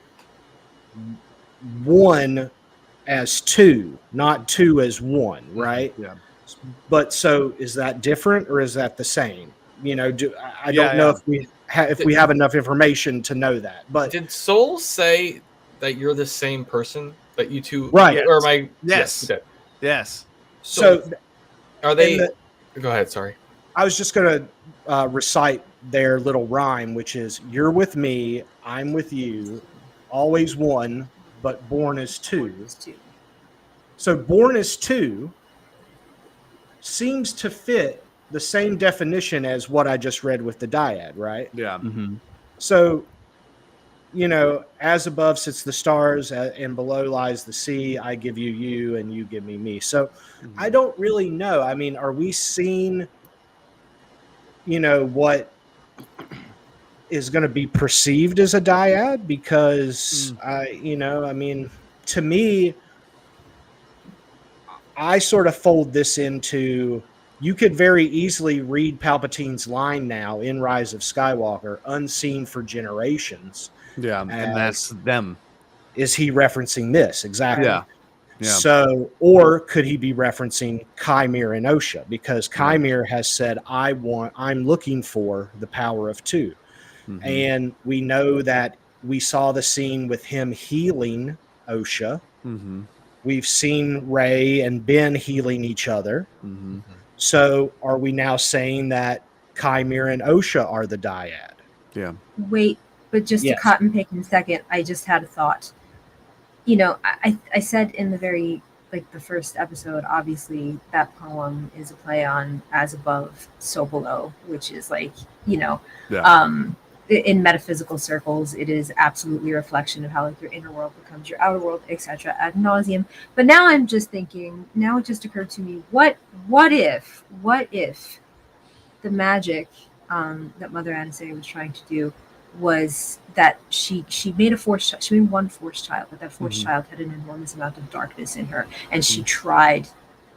Speaker 7: one as two, not two as one, right?
Speaker 2: Yeah.
Speaker 7: But so is that different or is that the same? You know, I don't know if we have enough information to know that. But
Speaker 5: did Soul say that you're the same person? That you two,
Speaker 7: right?
Speaker 5: Or am I?
Speaker 2: Yes.
Speaker 5: So are they? Go ahead. Sorry.
Speaker 7: I was just going to recite their little rhyme, which is, you're with me, I'm with you, always one, but born as two. So born as two seems to fit the same definition as what I just read with the dyad, right?
Speaker 2: Yeah.
Speaker 3: Mm-hmm.
Speaker 7: So, you know, as above sits the stars and below lies the sea, I give you you and you give me me. So I don't really know. I mean, are we seeing, you know, what is going to be perceived as a dyad? Because, you know, I mean, to me, I sort of fold this into, you could very easily read Palpatine's line now in Rise of Skywalker, unseen for generations.
Speaker 2: Yeah, and that's them.
Speaker 7: Is he referencing this? Exactly.
Speaker 2: Yeah. Yeah.
Speaker 7: So, or could he be referencing Chimera and Osha? Because Chimera has said, I'm looking for the power of two. Mm-hmm. And we know that we saw the scene with him healing Osha. Mm-hmm. We've seen Rey and Ben healing each other. Mm-hmm. So are we now saying that Chimera and Osha are the dyad?
Speaker 2: Yeah.
Speaker 6: Wait, but just to cotton pick in a second, I just had a thought. You know, I said in the very, like the first episode, obviously that poem is a play on as above, so below, which is like, you know, in metaphysical circles, it is absolutely a reflection of how like your inner world becomes your outer world, etc. ad nauseum. But now I'm just thinking, now it just occurred to me, what if the magic that Mother Anastasia was trying to do was that she made one force child, but that force child had an enormous amount of darkness in her, and she tried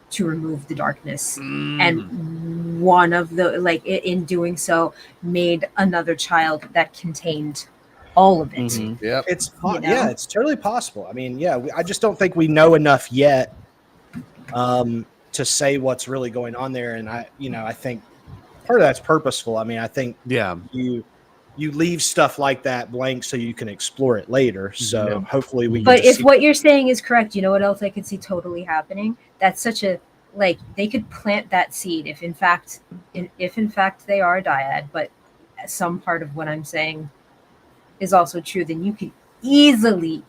Speaker 6: to remove the darkness, and one of the, like, in doing so, made another child that contained all of it.
Speaker 2: Yeah,
Speaker 7: it's it's totally possible. I mean, I just don't think we know enough yet to say what's really going on there, and I think part of that's purposeful. I mean, I think you leave stuff like that blank so you can explore it later. So hopefully we can.
Speaker 6: But if what you're saying is correct, you know what else I could see totally happening? That's such a, like, they could plant that seed if in fact they are a dyad, but some part of what I'm saying is also true, then you could easily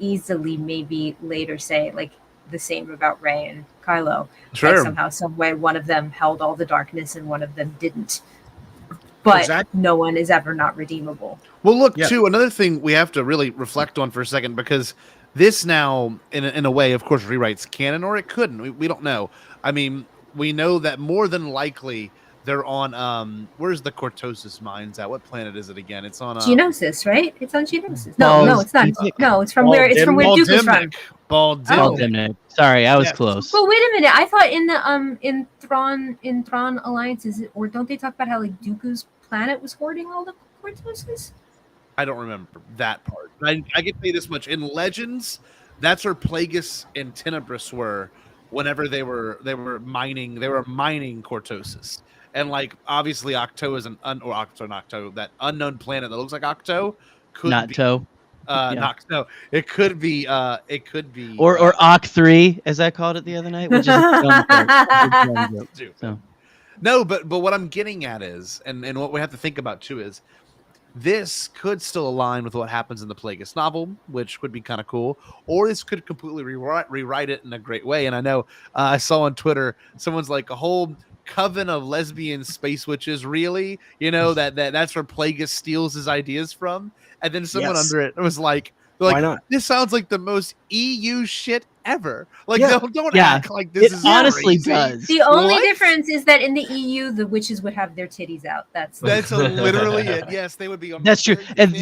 Speaker 6: maybe later say like the same about Rey and Kylo.
Speaker 2: Sure.
Speaker 6: Like somehow, some way, one of them held all the darkness and one of them didn't. But no one is ever not redeemable.
Speaker 2: Well, look, too, another thing we have to really reflect on for a second, because this now, in a way, of course, rewrites canon, or it couldn't. We don't know. I mean, we know that more than likely they're on, where's the Cortosis mines at? What planet is it again? It's on
Speaker 6: Geonosis, right? It's on Geonosis. No, it's not. No, it's from where Dooku's from.
Speaker 3: Baldimnic. Sorry, I was close.
Speaker 6: Well, wait a minute. I thought in the in Thrawn alliances, or don't they talk about how like Dooku's planet was hoarding all the Cortosis?
Speaker 2: I don't remember that part. I can say this much: in Legends, that's where Plagueis and Tenebris were. Whenever they were mining Cortosis, and like obviously Octo is Octo, that unknown planet that looks like Octo, could
Speaker 3: Nocto.
Speaker 2: Nocto. It could be
Speaker 3: or Oct 3, as I called it the other night, which is
Speaker 2: No, but what I'm getting at is, and what we have to think about too is, this could still align with what happens in the Plagueis novel, which would be kind of cool, or this could completely rewrite it in a great way. And I know I saw on Twitter someone's like, a whole coven of lesbian space witches, really? You know, that's where Plagueis steals his ideas from. And then someone under it was like,
Speaker 7: why not?
Speaker 2: This sounds like the most EU shit ever. Like, don't act like this is
Speaker 3: honestly
Speaker 2: crazy.
Speaker 3: Does.
Speaker 6: The only difference is that in the EU, the witches would have their titties out. That's
Speaker 2: literally it. Yes, they would be.
Speaker 3: That's true. And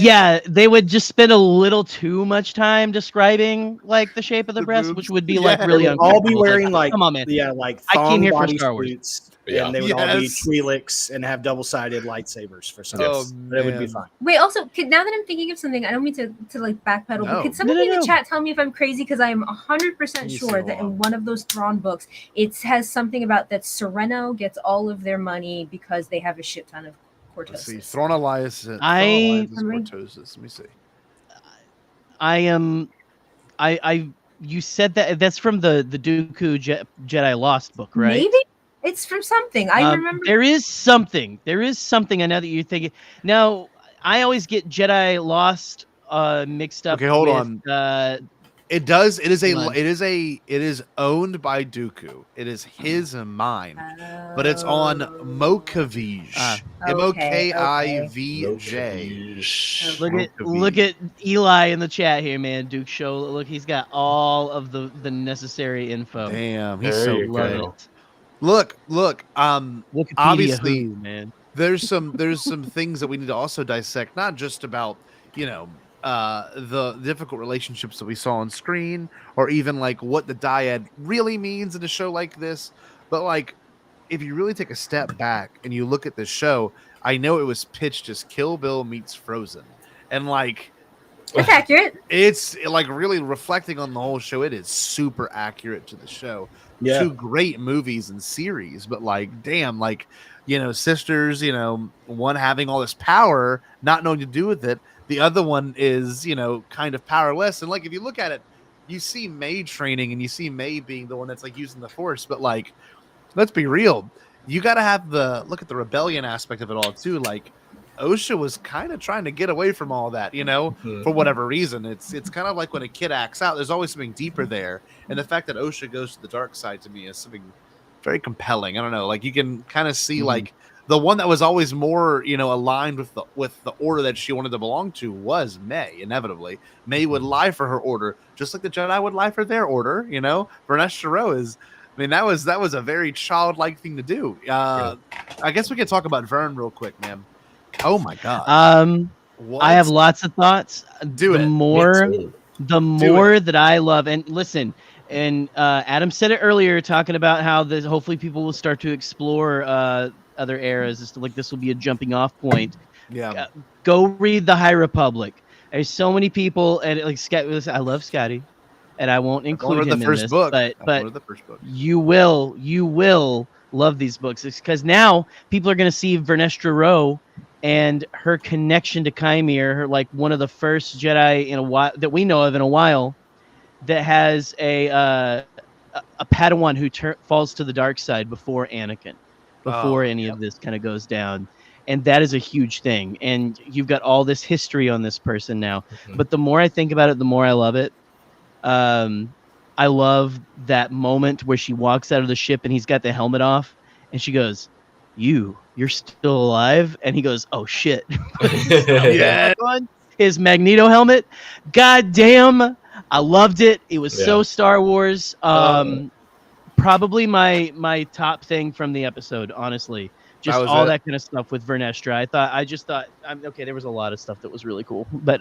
Speaker 3: they would just spend a little too much time describing like the shape of the breast, which would be like really uncomfortable.
Speaker 7: All be wearing like,
Speaker 3: come on, man.
Speaker 7: Yeah, like
Speaker 3: I came here for Star Wars.
Speaker 7: Suits, and they would all be Twi'leks and have double-sided lightsabers for some reason. But it would be fine.
Speaker 6: Wait, also, now that I'm thinking of something, I don't mean to like backpedal, but could somebody in the chat tell me if I'm crazy? Because I am 100% sure that in one of those Thrawn books, it has something about that Sereno gets all of their money because they have a shit ton of Cortosis.
Speaker 2: Let's see, Thrawn Alliance is Cortosis. Let me see.
Speaker 3: You said that's from the Dooku Jedi Lost book, right?
Speaker 6: Maybe it's from something. I remember.
Speaker 3: There is something. I know that you're thinking. Now, I always get Jedi Lost mixed up.
Speaker 2: Okay, hold on. It does. It is owned by Dooku. It is his mine, but it's on Mokavij. Mokivj.
Speaker 3: Look at Eli in the chat here, man. Duke show. Look, he's got all of the necessary info.
Speaker 2: Damn, he's so good. Look. Obviously,
Speaker 3: man.
Speaker 2: There's some things that we need to also dissect. Not just about the difficult relationships that we saw on screen, or even like what the dyad really means in a show like this. But like, if you really take a step back and you look at this show, I know it was pitched as Kill Bill meets Frozen, and like,
Speaker 6: it's accurate.
Speaker 2: It's like really reflecting on the whole show. It is super accurate to the show.
Speaker 7: Yeah.
Speaker 2: 2 great movies and series, but like, damn, like, sisters, one having all this power, not knowing to do with it. The other one is, kind of powerless. And like, if you look at it, you see May training and you see May being the one that's like using the force. But like, let's be real. You got to have look at the rebellion aspect of it all too. Like, Osha was kind of trying to get away from all that, for whatever reason. It's kind of like when a kid acts out, there's always something deeper there. And the fact that Osha goes to the dark side to me is something very compelling. I don't know. Like, you can kind of see like the one that was always more, aligned with the order that she wanted to belong to was May. Inevitably, May would lie for her order, just like the Jedi would lie for their order. Vernestra Rwoh is. I mean, that was a very childlike thing to do. I guess we could talk about Vern real quick, man. Oh my god.
Speaker 3: I have lots of thoughts.
Speaker 2: The
Speaker 3: more that I love, and listen, and Adam said it earlier, talking about how hopefully people will start to explore other eras. Like, this will be a jumping off point.
Speaker 2: Yeah.
Speaker 3: Go read the High Republic. There's so many people, and like I love Scotty, and I won't include him in this, but you will love these books, because now people are going to see Vernestra Rwoh and her connection to Chimere, her like one of the first Jedi in a while that we know of in a while, that has a Padawan who falls to the dark side before Anakin, before any of this kind of goes down. And that is a huge thing. And you've got all this history on this person now. But the more I think about it, the more I love it. I love that moment where she walks out of the ship and he's got the helmet off and she goes, you're still alive? And he goes, oh shit. Yeah. His Magneto helmet. God damn. I loved it. It was so Star Wars. Probably my top thing from the episode, honestly. Just all that kind of stuff with Vernestra. I just thought, okay, there was a lot of stuff that was really cool. But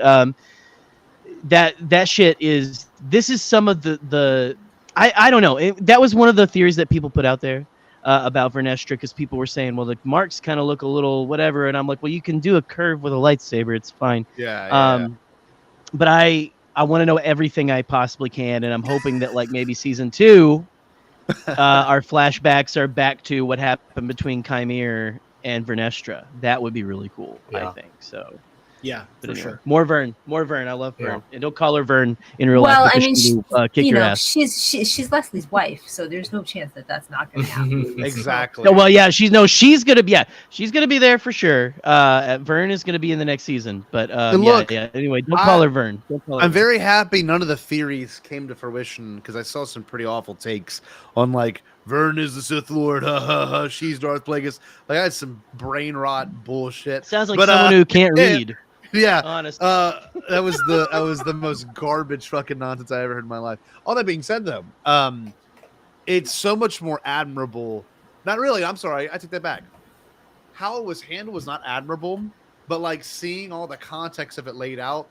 Speaker 3: that shit this is some of the I don't know. That was one of the theories that people put out there about Vernestra, because people were saying, well, the marks kind of look a little whatever, and I'm like, well, you can do a curve with a lightsaber, it's fine. But I want to know everything I possibly can, and I'm hoping that like maybe season 2 our flashbacks are back to what happened between Chimere and Vernestra. That would be really cool, I think. So
Speaker 7: yeah, for sure.
Speaker 3: More Vern. I love Vern, and don't call her Vern in real life. Well, I mean, kick your ass.
Speaker 6: She's Leslie's wife, so there's no chance that that's not going to happen.
Speaker 2: Exactly.
Speaker 3: No, well, yeah, she's gonna be there for sure. Vern is gonna be in the next season, but Anyway, don't call her Vern.
Speaker 2: I'm very happy none of the theories came to fruition, because I saw some pretty awful takes on like Vern is the Sith Lord, she's Darth Plagueis. Like, I had some brain rot bullshit.
Speaker 3: Sounds like someone who can't read.
Speaker 2: Yeah,
Speaker 3: honestly,
Speaker 2: that was the most garbage fucking nonsense I ever heard in my life. All that being said, though, it's so much more admirable. Not really. I'm sorry, I take that back. How it was handled was not admirable, but like seeing all the context of it laid out,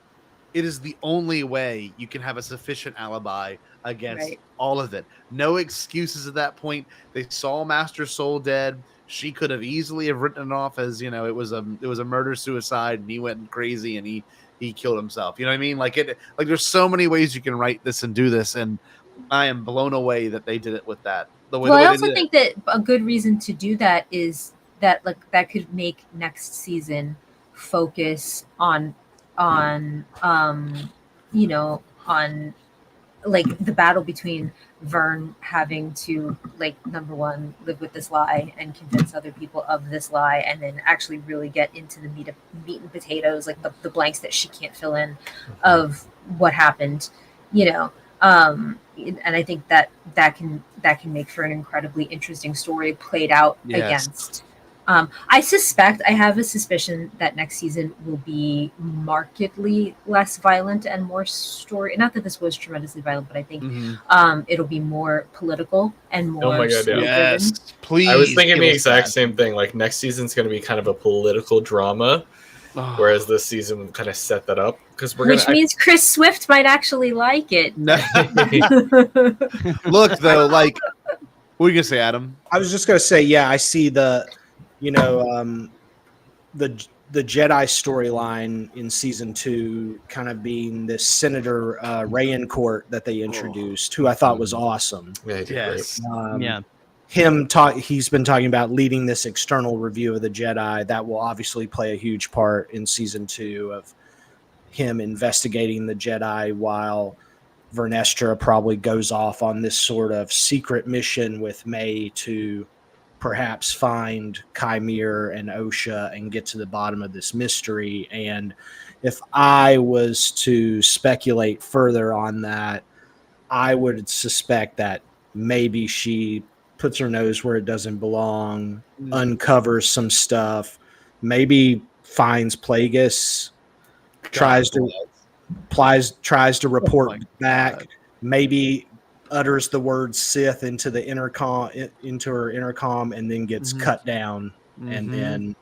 Speaker 2: it is the only way you can have a sufficient alibi against all of it. No excuses at that point. They saw Master Soul dead. She could have easily have written it off as, it was a murder suicide, and he went crazy and he killed himself. You know what I mean? Like there's so many ways you can write this and do this, and I am blown away that they did it with that. I
Speaker 6: also think that a good reason to do that is that that could make next season focus on like the battle between Vern having to, like, number one, live with this lie and convince other people of this lie, and then actually really get into the meat and potatoes, like the blanks that she can't fill in of what happened, and I think that can make for an incredibly interesting story played out against. I have a suspicion that next season will be markedly less violent and more story. Not that this was tremendously violent, but I think it'll be more political and more.
Speaker 5: Oh my god!
Speaker 2: Yes, please.
Speaker 5: I was thinking the exact same thing. Like, next season's going to be kind of a political drama, Whereas this season would kind of set that up because
Speaker 6: which means Chris Swift might actually like it.
Speaker 2: Look though, like, what are you gonna say, Adam?
Speaker 7: I was just gonna say, yeah, I see the Jedi storyline in season 2 kind of being this Senator Rayencourt that they introduced, who I thought was awesome.
Speaker 5: Yeah, he did great.
Speaker 7: He's been talking about leading this external review of the Jedi. That will obviously play a huge part in season 2 of him investigating the Jedi, while Vernestra probably goes off on this sort of secret mission with May to perhaps find Chimere and Osha and get to the bottom of this mystery. And if I was to speculate further on that, I would suspect that maybe she puts her nose where it doesn't belong, uncovers some stuff, maybe finds Plagueis, tries to report back, maybe utters the word Sith into her intercom, and then gets cut down. And then,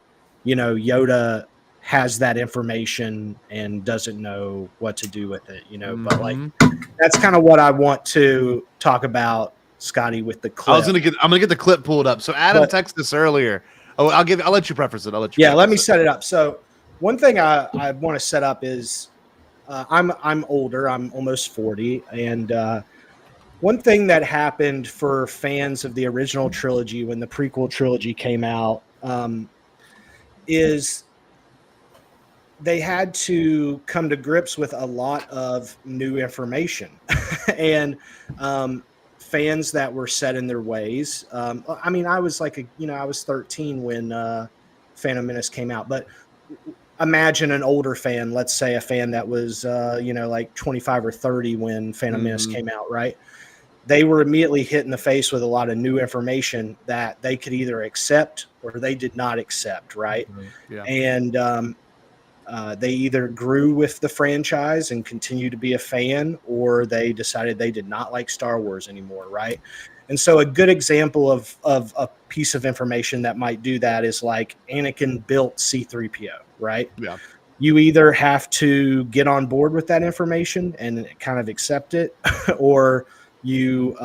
Speaker 7: Yoda has that information and doesn't know what to do with it, but like, that's kind of what I want to talk about, Scotty, with the clip.
Speaker 2: I'm gonna get the clip pulled up. So Adam texted us earlier. Oh, I'll let you preface it.
Speaker 7: Let me set it up. So one thing I want to set up is I'm older. I'm almost 40, and one thing that happened for fans of the original trilogy when the prequel trilogy came out is they had to come to grips with a lot of new information and fans that were set in their ways. I mean, I was I was 13 when Phantom Menace came out, but imagine an older fan, let's say a fan that was, like 25 or 30 when Phantom Menace came out, right? They were immediately hit in the face with a lot of new information that they could either accept or they did not accept, right?
Speaker 2: Yeah.
Speaker 7: And they either grew with the franchise and continue to be a fan, or they decided they did not like Star Wars anymore, right? And so a good example of a piece of information that might do that is like Anakin built C-3PO, right?
Speaker 2: Yeah.
Speaker 7: You either have to get on board with that information and kind of accept it, or you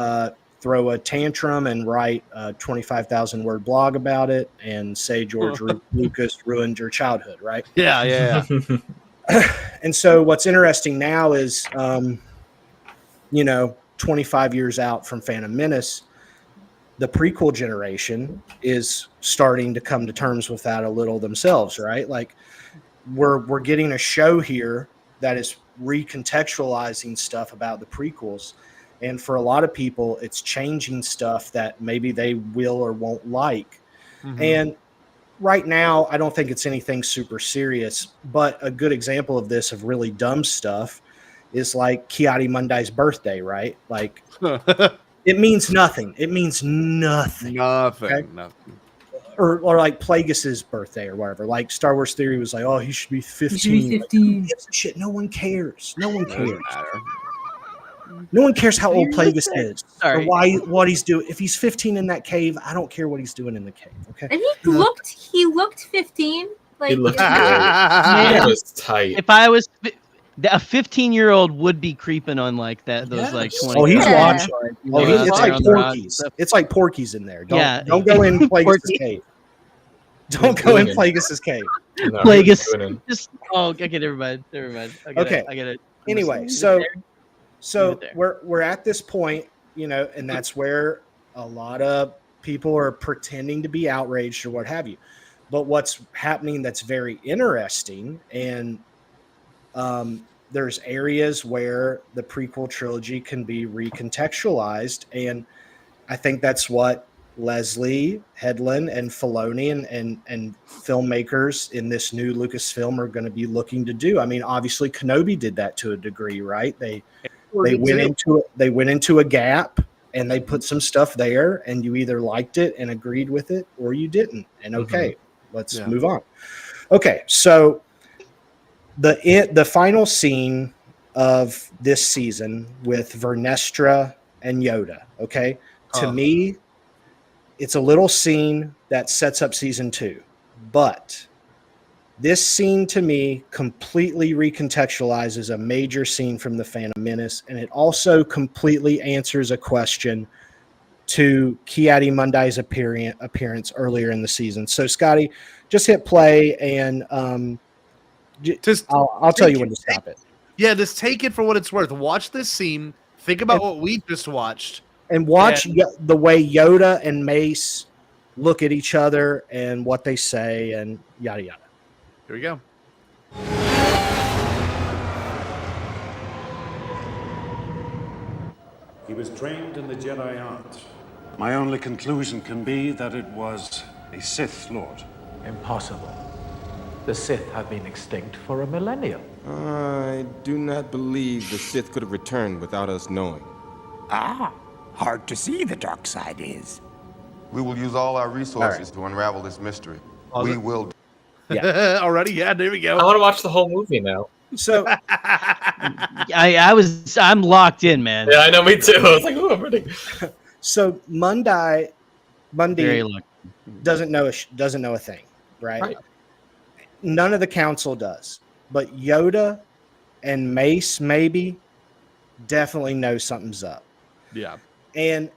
Speaker 7: throw a tantrum and write a 25,000 word blog about it and say George Lucas ruined your childhood, right?
Speaker 2: Yeah.
Speaker 7: And so what's interesting now is, 25 years out from Phantom Menace, the prequel generation is starting to come to terms with that a little themselves, right? Like we're getting a show here that is recontextualizing stuff about the prequels. And for a lot of people, it's changing stuff that maybe they will or won't like. And right now, I don't think it's anything super serious, but a good example of this, of really dumb stuff, is like Ki-Adi-Mundi's birthday, right? Like, it means nothing. It means nothing.
Speaker 2: Nothing.
Speaker 7: Or like Plagueis' birthday or whatever. Like Star Wars Theory was like, oh, he should be 15.
Speaker 6: He should be 15.
Speaker 7: Like, who gives a shit? No one cares. No one cares. No one cares how old Plagueis is or what he's doing. If he's 15 in that cave, I don't care what he's doing in the cave. Okay.
Speaker 6: And he looked 15. Like,
Speaker 5: he looked good. It was tight.
Speaker 3: If I was a 15-year-old would be creeping on like that. Those like 20.
Speaker 7: Oh, he's watching.
Speaker 3: Oh,
Speaker 7: it's like Porky's. It's like Porky's in there. Don't go in Plagueis' cave. Don't go in Plagueis' cave.
Speaker 5: No,
Speaker 3: Plagueis. Just okay, never mind.
Speaker 7: Okay.
Speaker 3: I get it.
Speaker 7: Anyway, so we're at this point, and that's where a lot of people are pretending to be outraged or what have you. But what's happening that's very interesting, and there's areas where the prequel trilogy can be recontextualized, and I think that's what Leslie Headland and Filoni and filmmakers in this new Lucasfilm are going to be looking to do. I mean, obviously Kenobi did that to a degree, right? They went into a gap and they put some stuff there, and you either liked it and agreed with it or you didn't. And okay, let's move on. Okay, so the final scene of this season with Vernestra and Yoda, okay? To me, it's a little scene that sets up season 2, but This scene to me completely recontextualizes a major scene from The Phantom Menace, and it also completely answers a question to Ki-Adi-Mundi's appearance earlier in the season. So, Scotty, just hit play, and I'll tell you when to stop it.
Speaker 2: Yeah, just take it for what it's worth. Watch this scene. Think about what we just watched.
Speaker 7: And watch the way Yoda and Mace look at each other and what they say and yada, yada.
Speaker 2: Here we go.
Speaker 8: He was trained in the Jedi art. My only conclusion can be that it was a Sith Lord.
Speaker 1: Impossible. The Sith have been extinct for a millennium.
Speaker 9: I do not believe the Sith could have returned without us knowing.
Speaker 10: Hard to see the dark side is.
Speaker 11: We will use all our resources to unravel this mystery. We will.
Speaker 2: Yeah. Already? Yeah, there we go.
Speaker 5: I want to watch the whole movie now.
Speaker 7: So
Speaker 3: I'm locked in, man.
Speaker 5: Yeah, I know, me too. I was like, oh, I'm ready.
Speaker 7: So Mundi doesn't know a thing, right? None of the council does, but Yoda and Mace maybe definitely know something's up.
Speaker 2: Yeah,
Speaker 7: and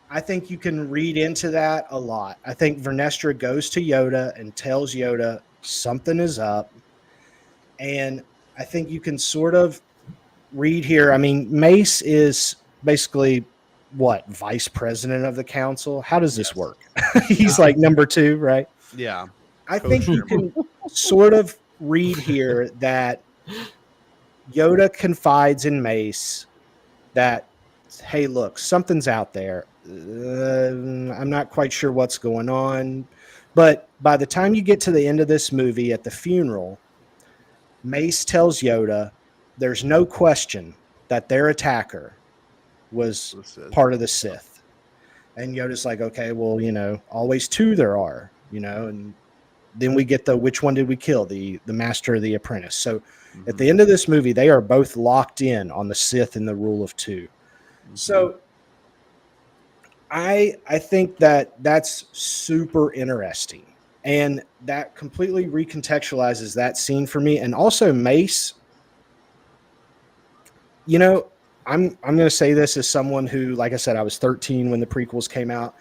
Speaker 7: I think you can read into that a lot. I think Vernestra goes to Yoda and tells Yoda something is up, and I think you can sort of read here. I mean, Mace is basically what, vice president of the council? How does this work? He's like number 2, right?
Speaker 2: Yeah.
Speaker 7: I think you can sort of read here that Yoda confides in Mace that, hey, look, something's out there. I'm not quite sure what's going on. But by the time you get to the end of this movie at the funeral, Mace tells Yoda there's no question that their attacker was part of the Sith. And Yoda's like, okay, well, always 2 there are, and then we get the, which one did we kill? The master or the apprentice. So at the end of this movie, they are both locked in on the Sith and the rule of 2. So I think that's super interesting. And that completely recontextualizes that scene for me. And also Mace, I'm going to say this as someone who, like I said, I was 13 when the prequels came out.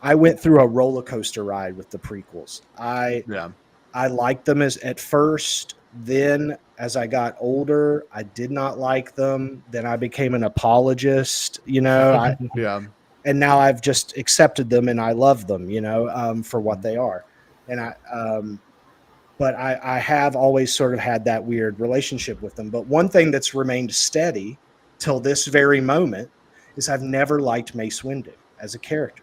Speaker 7: I went through a roller coaster ride with the prequels. I liked them at first. Then as I got older, I did not like them. Then I became an apologist, and now I've just accepted them and I love them, for what they are. And but I have always sort of had that weird relationship with them. But one thing that's remained steady till this very moment is I've never liked Mace Windu as a character.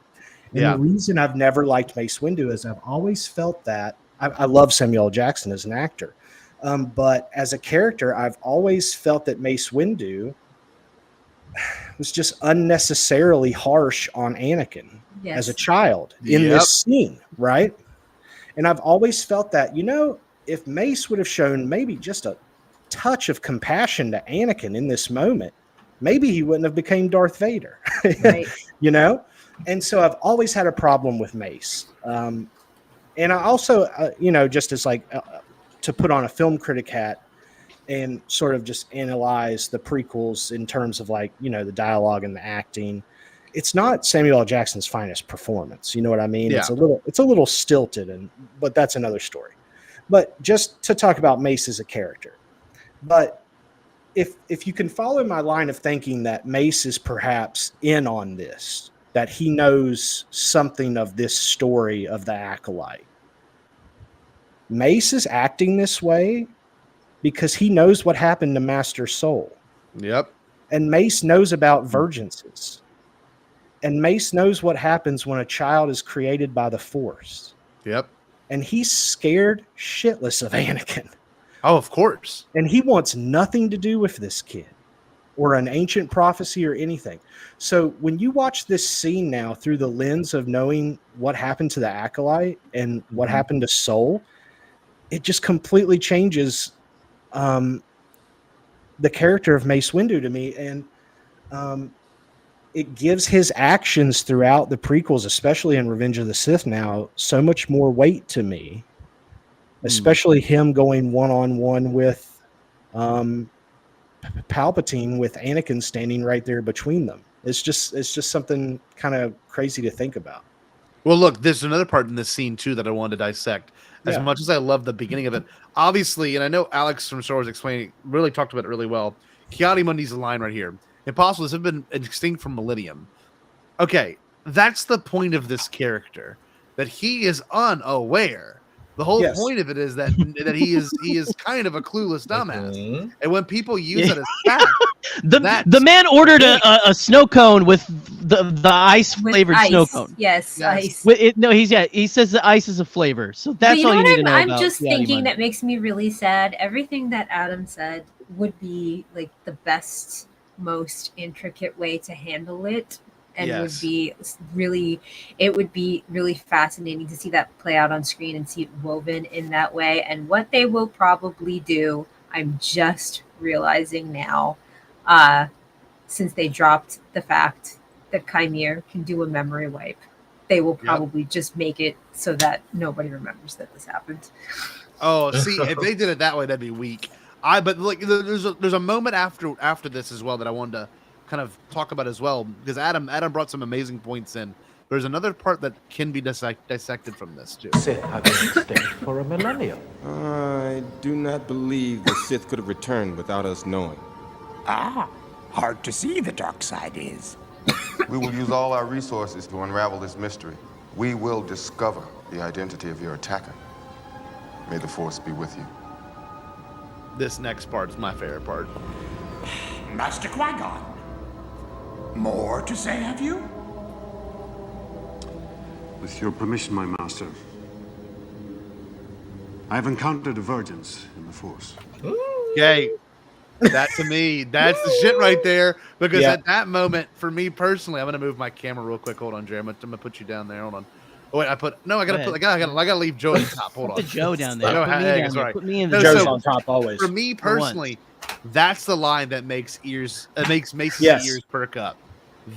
Speaker 7: And the reason I've never liked Mace Windu is I've always felt that I love Samuel L. Jackson as an actor. But as a character, I've always felt that Mace Windu was just unnecessarily harsh on Anakin as a child in this scene, right? And I've always felt that, if Mace would have shown maybe just a touch of compassion to Anakin in this moment, maybe he wouldn't have become Darth Vader, right. And so I've always had a problem with Mace. And I also, just as to put on a film critic hat and sort of just analyze the prequels in terms of the dialogue and the acting. It's not Samuel L. Jackson's finest performance. You know what I mean? Yeah. It's a little stilted, but that's another story. But just to talk about Mace as a character. But if you can follow my line of thinking that Mace is perhaps in on this, that he knows something of this story of the Acolyte. Mace is acting this way because he knows what happened to Master Soul.
Speaker 2: Yep.
Speaker 7: And Mace knows about virginces. And Mace knows what happens when a child is created by the Force.
Speaker 2: Yep.
Speaker 7: And he's scared shitless of Anakin.
Speaker 2: Oh, of course.
Speaker 7: And he wants nothing to do with this kid or an ancient prophecy or anything. So when you watch this scene now through the lens of knowing what happened to the Acolyte and what happened to Soul, it just completely changes the character of Mace Windu to me. And it gives his actions throughout the prequels, especially in Revenge of the Sith now, so much more weight to me. especially him going one-on-one with Palpatine, with Anakin standing right there between them. It's just something kind of crazy to think about.
Speaker 2: Well, look, there's another part in this scene too that I wanted to dissect. As much as I love the beginning of it, obviously, and I know Alex from Star Wars Explaining really talked about it really well. Ki-Adi-Mundi's line right here: "Impossible. This has been extinct for millennium." Okay, that's the point of this character, that he is unaware. The whole point of it is that he is kind of a clueless dumbass. And when people use it as fact,
Speaker 3: the man ordered a snow cone with the ice flavored snow cone.
Speaker 6: Yes, ice.
Speaker 3: He says the ice is a flavor. So that's all you need to know
Speaker 6: I'm
Speaker 3: about
Speaker 6: just thinking that makes me really sad. Everything that Adam said would be like the best, most intricate way to handle it. And it would be really fascinating to see that play out on screen and see it woven in that way. And what they will probably do, I'm just realizing now, since they dropped the fact that Chimere can do a memory wipe, they will probably just make it so that nobody remembers that this happened.
Speaker 2: Oh, see, if they did it that way, that'd be weak. But like, there's a moment after this as well that I wanted to kind of talk about as well, because Adam brought some amazing points in. There's another part that can be dissected from this too.
Speaker 1: Sith have been extinct for a millennium.
Speaker 9: I do not believe the Sith could have returned without us knowing.
Speaker 10: Hard to see the dark side is.
Speaker 11: We will use all our resources to unravel this mystery. We will discover the identity of your attacker. May the Force be with you.
Speaker 2: This next part is my favorite part.
Speaker 10: Master Qui-Gon, more to say, have you?
Speaker 8: With your permission, my master, I have encountered divergence in the Force.
Speaker 2: Okay, that to me, that's the shit right there. Because at that moment, for me personally, I'm gonna move my camera real quick. Hold on, Jerry. I'm gonna put you down there. Hold on. Oh wait, I gotta leave Joe on top. Hold on.
Speaker 3: Put Joe down there. Put me in the
Speaker 7: Joe's on top always.
Speaker 2: For me personally, that's the line that makes Mace's ears perk up.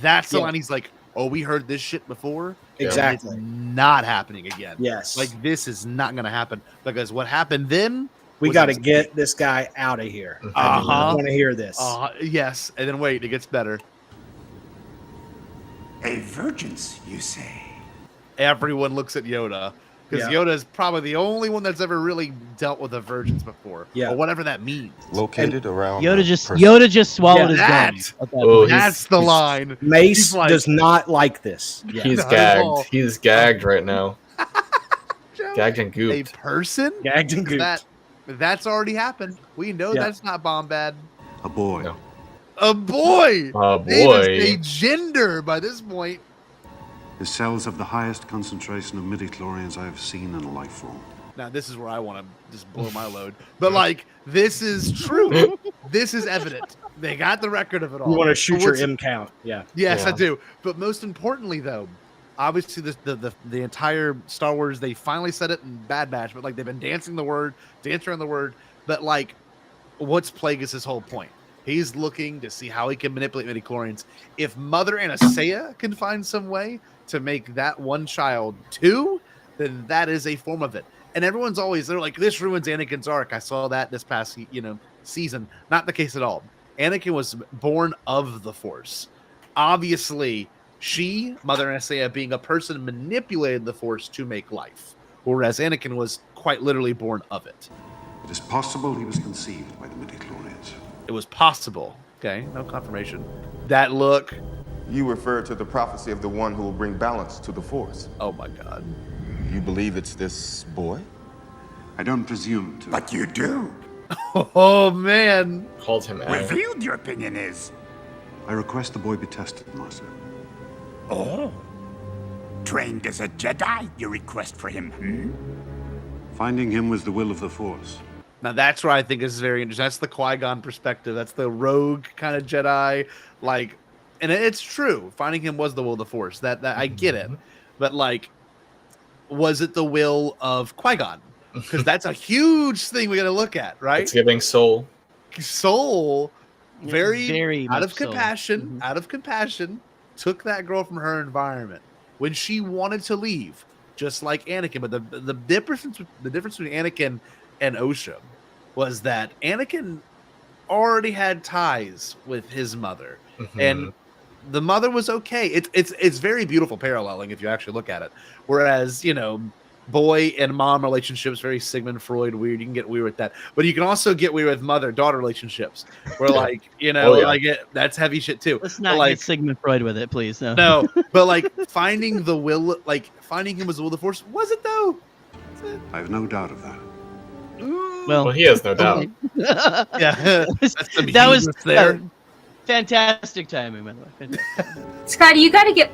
Speaker 2: That's the line he's like, "Oh, we heard this shit before."
Speaker 7: Exactly.
Speaker 2: It's not happening again.
Speaker 7: Yes.
Speaker 2: Like, this is not going to happen, because what happened then,
Speaker 7: we got to get this guy out of here. I want to hear this.
Speaker 2: Yes. And then wait, it gets better.
Speaker 10: A virgins, you say?
Speaker 2: Everyone looks at Yoda, because Yoda is probably the only one that's ever really dealt with a virgins before, or whatever that means.
Speaker 11: Located around
Speaker 3: Yoda just swallowed his gum.
Speaker 2: That's the line.
Speaker 7: Mace does not like this.
Speaker 5: He's gagged. He's gagged right now. Gagged and gooped.
Speaker 2: A person?
Speaker 7: Gagged and gooped.
Speaker 2: That's already happened. We know that's not Bombad.
Speaker 8: A boy.
Speaker 5: No.
Speaker 2: A boy.
Speaker 5: A boy.
Speaker 2: They a gender by this point.
Speaker 8: The cells have the highest concentration of midichlorians I have seen in a life form.
Speaker 2: Now, this is where I want to just blow my load. But, like, this is true. This is evident. They got the record of it all.
Speaker 7: You want to shoot your M count. Yeah.
Speaker 2: Yes, I do. But most importantly, though, obviously the entire Star Wars, they finally said it in Bad Batch, but, like, they've been dancing around the word. But, like, what's Plagueis' whole point? He's looking to see how he can manipulate midichlorians. If Mother Anastasia can find some way to make that one child two, then that is a form of it. And everyone's they're like, this ruins Anakin's arc. I saw that this past season. Not the case at all. Anakin was born of the Force. Obviously, Mother Anastasia, being a person, manipulated the Force to make life, whereas Anakin was quite literally born of it.
Speaker 8: It is possible he was conceived by the midichlorians.
Speaker 2: It was possible. Okay, no confirmation. That look.
Speaker 11: You refer to the prophecy of the one who will bring balance to the Force.
Speaker 2: Oh my God.
Speaker 11: You believe it's this boy?
Speaker 8: I don't presume to.
Speaker 10: But you do.
Speaker 2: Oh man.
Speaker 5: Called him out.
Speaker 10: Revealed your opinion is.
Speaker 8: I request the boy be tested, Master.
Speaker 10: Oh. Trained as a Jedi, you request for him,
Speaker 8: Finding him was the will of the Force.
Speaker 2: Now that's where I think is very interesting. That's the Qui-Gon perspective. That's the rogue kind of Jedi, like. And it's true. Finding him was the will of the Force. That I get it. But, like, was it the will of Qui-Gon? Because that's a huge thing we got to look at, right?
Speaker 5: It's giving soul.
Speaker 2: Soul, very out of
Speaker 3: so.
Speaker 2: compassion, out of compassion, took that girl from her environment. When she wanted to leave, just like Anakin. But the difference between Anakin and Osha was that Anakin already had ties with his mother, and the mother was okay. It's very beautiful paralleling if you actually look at it. Whereas, you know, boy and mom relationships, very Sigmund Freud weird. You can get weird with that, but you can also get weird with mother-daughter relationships, where like, you know, that's heavy shit too.
Speaker 3: Let's not get Sigmund Freud with it, please.
Speaker 2: No, but like finding the will, like finding him was the will of the Force. Was it though?
Speaker 8: I have no doubt of that.
Speaker 3: Well,
Speaker 5: he has no doubt.
Speaker 2: Yeah,
Speaker 3: that was there. Fantastic timing, by the way. Fantastic.
Speaker 6: Scotty, you got to get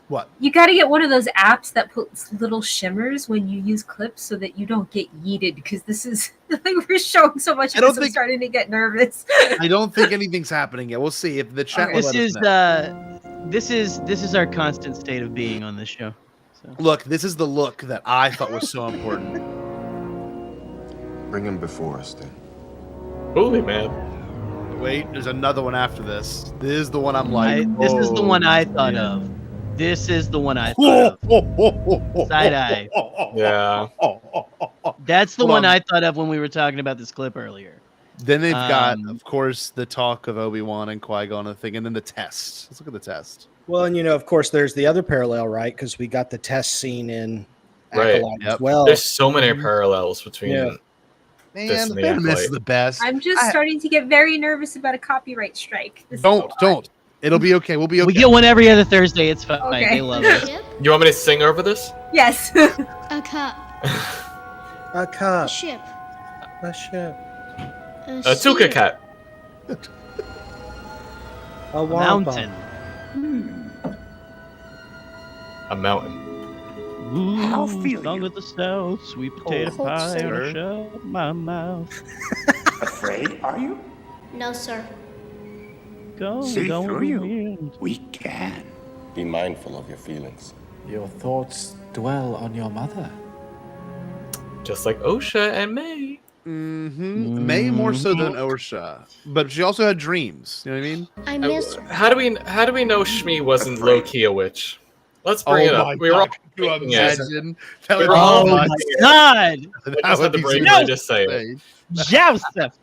Speaker 2: what?
Speaker 6: You got to get one of those apps that puts little shimmers when you use clips, so that you don't get yeeted. Because this is like we're showing so much. I'm starting to get nervous.
Speaker 2: I don't think anything's happening yet. We'll see if the chat.
Speaker 3: This is our constant state of being on this show. So.
Speaker 2: Look, this is the look that I thought was so important.
Speaker 11: Bring him before us, then.
Speaker 5: Holy man.
Speaker 2: Wait, there's another one after this. This is the one I'm like.
Speaker 3: This is the one I thought of. This is the one I thought of. Side eye.
Speaker 5: Yeah.
Speaker 3: That's the one I thought of when we were talking about this clip earlier.
Speaker 2: Then they've got, of course, the talk of Obi-Wan and Qui-Gon and the thing, and then the test. Let's look at the test.
Speaker 7: Well, and you know, of course, there's the other parallel, right? Because we got the test scene in Acolyte as well.
Speaker 5: There's so many parallels between.
Speaker 2: Man,
Speaker 5: this and
Speaker 2: this is the best.
Speaker 6: I'm just starting to get very nervous about a copyright strike.
Speaker 2: Don't. It'll be okay. We'll be okay.
Speaker 3: We get one every other Thursday. It's fine.
Speaker 6: Okay.
Speaker 3: They love it.
Speaker 5: You want me to sing over this?
Speaker 6: Yes.
Speaker 12: A cup.
Speaker 7: A cup.
Speaker 12: A ship.
Speaker 7: A ship.
Speaker 5: A Tuca cat.
Speaker 7: A
Speaker 3: mountain.
Speaker 5: A mountain.
Speaker 3: Ooh,
Speaker 10: How feel
Speaker 3: song
Speaker 10: you?
Speaker 3: with the snow, sweet potato pie, and shut my mouth.
Speaker 10: Afraid, are you?
Speaker 12: No, sir.
Speaker 3: Go,
Speaker 10: See
Speaker 3: go
Speaker 10: through
Speaker 3: with the
Speaker 10: you.
Speaker 3: wind.
Speaker 10: We can.
Speaker 11: Be mindful of your feelings.
Speaker 1: Your thoughts dwell on your mother.
Speaker 5: Just like Osha and May.
Speaker 2: May more so than Osha, but she also had dreams. You know what I mean?
Speaker 12: I miss.
Speaker 5: How do we know Shmi wasn't low key a witch? Let's bring it up. We were all thinking it.
Speaker 2: Imagine.
Speaker 3: Oh my God!
Speaker 5: That would be
Speaker 3: No.
Speaker 5: just saying.
Speaker 3: Joseph,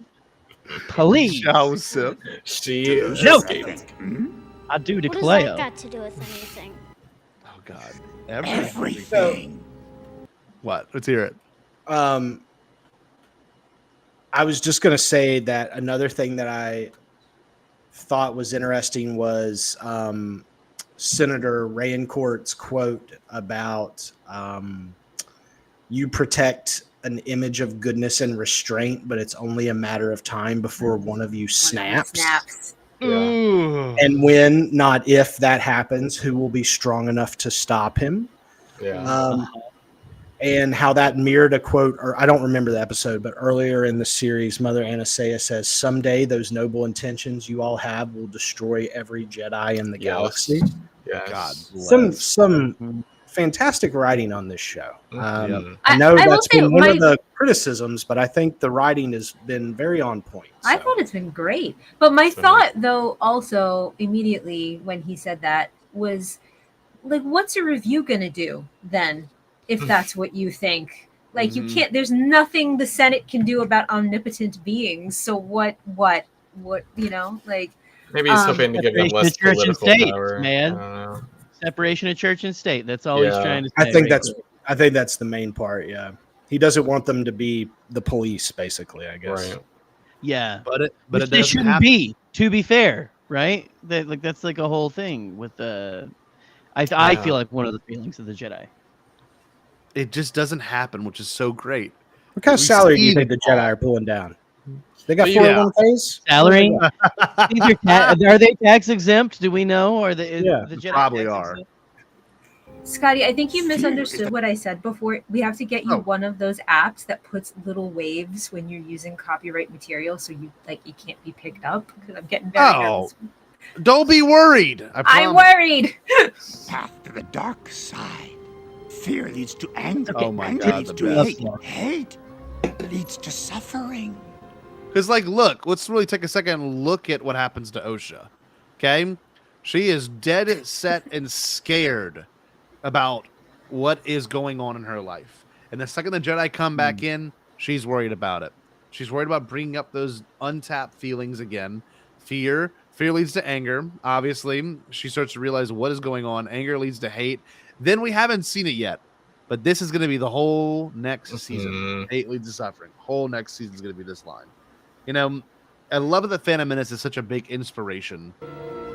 Speaker 3: please.
Speaker 2: Joseph.
Speaker 5: She is
Speaker 3: Joseph. I do
Speaker 12: What does
Speaker 3: declare.
Speaker 12: that got to do with anything?
Speaker 2: Oh God.
Speaker 10: Everything.
Speaker 2: What? Let's hear it.
Speaker 7: I was just going to say that another thing that I thought was interesting was Senator Rayencourt's quote about you protect an image of goodness and restraint, but it's only a matter of time before one of you snaps.
Speaker 5: Yeah.
Speaker 7: And when, not if, that happens, who will be strong enough to stop him?
Speaker 5: Yeah.
Speaker 7: And how that mirrored a quote, or I don't remember the episode, but earlier in the series, Mother Anastasia says, "Someday those noble intentions you all have will destroy every Jedi in the galaxy."
Speaker 5: Yes.
Speaker 2: God bless.
Speaker 7: Some fantastic writing on this show. I know
Speaker 6: I will
Speaker 7: that's
Speaker 6: say
Speaker 7: been one of the criticisms, but I think the writing has been very on point.
Speaker 6: I thought it's been great. But my thought, though, also immediately when he said that was, like, what's a review going to do then if that's what you think? Like, you can't, there's nothing the Senate can do about omnipotent beings. So what, you know, like.
Speaker 5: Maybe he's hoping to give them less
Speaker 3: church and
Speaker 5: political
Speaker 3: state,
Speaker 5: power.
Speaker 3: man.
Speaker 5: I don't know.
Speaker 3: Separation of church and state. That's all he's trying to say.
Speaker 7: I think that's the main part. Yeah. He doesn't want them to be the police, basically, I guess.
Speaker 5: Right.
Speaker 3: Yeah.
Speaker 2: But
Speaker 3: Which
Speaker 2: it
Speaker 3: they
Speaker 2: doesn't
Speaker 3: shouldn't
Speaker 2: happen.
Speaker 3: be, to be fair, right? That's like a whole thing with the. I feel like one of the feelings of the Jedi.
Speaker 2: It just doesn't happen, which is so great.
Speaker 7: What kind of salary do you think the Jedi are pulling down? They got 401ks?
Speaker 3: Salary? Are they tax exempt? Do we know? Or the Jedi
Speaker 2: probably
Speaker 3: tax
Speaker 2: are.
Speaker 3: exempt?
Speaker 6: Scotty, I think you misunderstood what I said before. We have to get you one of those apps that puts little waves when you're using copyright material, so you can't be picked up. Because I'm getting very nervous.
Speaker 2: Don't be worried.
Speaker 6: I'm worried.
Speaker 10: Path to the dark side. Fear leads to anger.
Speaker 2: Oh my
Speaker 10: Anger
Speaker 2: God,
Speaker 10: leads
Speaker 2: the
Speaker 10: to
Speaker 2: best.
Speaker 10: hate. Hate leads to suffering.
Speaker 2: Because, like, look, let's really take a second and look at what happens to Osha. Okay? She is dead set and scared about what is going on in her life. And the second the Jedi come back in, she's worried about it. She's worried about bringing up those untapped feelings again. Fear leads to anger. Obviously, she starts to realize what is going on. Anger leads to hate. Then we haven't seen it yet, but this is going to be the whole next season. Hate leads to suffering. Whole next season is going to be this line. You know, I love that the Phantom Menace is such a big inspiration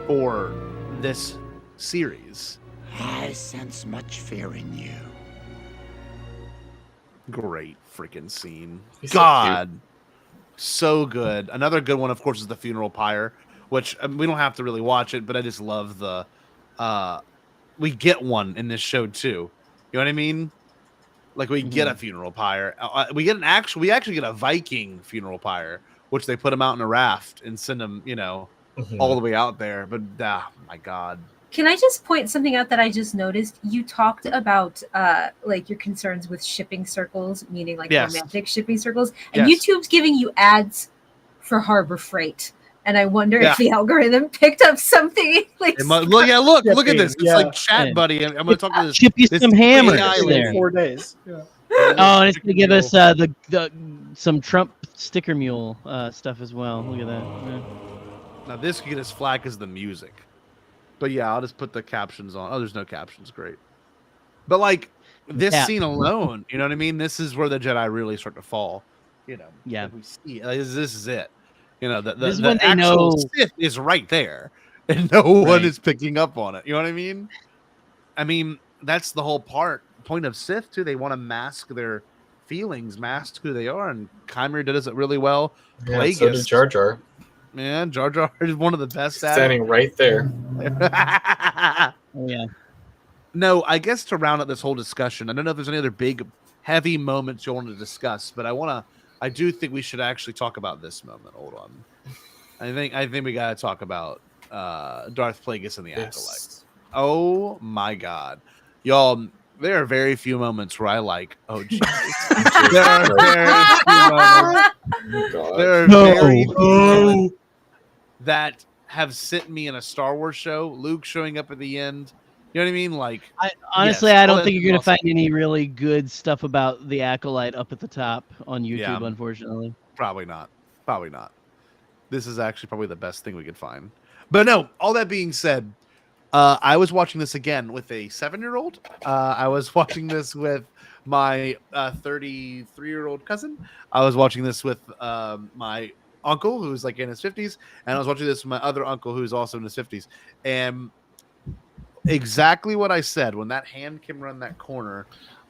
Speaker 2: for this series.
Speaker 10: I sense much fear in you.
Speaker 2: Great freaking scene.
Speaker 5: He's
Speaker 2: God. So good. Another good one, of course, is the funeral pyre, which we don't have to really watch it, but I just love the we get one in this show too. You know what I mean? Like we get a funeral pyre. We actually get a Viking funeral pyre, which they put them out in a raft and send them, all the way out there. But my God.
Speaker 6: Can I just point something out that I just noticed? You talked about like your concerns with shipping circles, meaning like romantic shipping circles, and YouTube's giving you ads for Harbor Freight. And I wonder if the algorithm picked up something like.
Speaker 2: Look at this. It's like Chat Buddy. I'm going to talk to this.
Speaker 3: Ship you some hammers there.
Speaker 13: 4 days. Yeah.
Speaker 3: Oh, and it's going to give us some Trump sticker mule stuff as well. Look at that. Yeah.
Speaker 2: Now this could get as flack as the music. But yeah, I'll just put the captions on. Oh, there's no captions. Great. But like this scene alone, you know what I mean? This is where the Jedi really start to fall.
Speaker 3: Yeah.
Speaker 2: We see this is it.
Speaker 3: The
Speaker 2: actual Sith is right there, and no one is picking up on it. You know what I mean? I mean, that's the whole point of Sith too. They want to mask their feelings, mask who they are, and Chimera does it really well.
Speaker 5: Yeah, so did Jar Jar.
Speaker 2: Man, Jar Jar is one of the best.
Speaker 5: Standing right there.
Speaker 3: Oh, yeah.
Speaker 2: No, I guess to round up this whole discussion, I don't know if there's any other big, heavy moments you want to discuss, but I do think we should actually talk about this moment. Hold on. I think we gotta talk about Darth Plagueis and the Acolyte. Oh my God, y'all! There are very few moments where I like. Oh Jesus! There are very few moments. There are very few moments that have sent me in a Star Wars show. Luke showing up at the end. You know what I mean? Like,
Speaker 3: honestly, I don't think you're gonna find any really good stuff about the Acolyte up at the top on YouTube. Unfortunately,
Speaker 2: probably not. This is actually probably the best thing we could find. But no, all that being said, I was watching this again with a 7-year-old. I was watching this with my 33-year-old cousin. I was watching this with my uncle, who's like in his 50s, and I was watching this with my other uncle, who's also in his 50s. And exactly what I said when that hand came around that corner,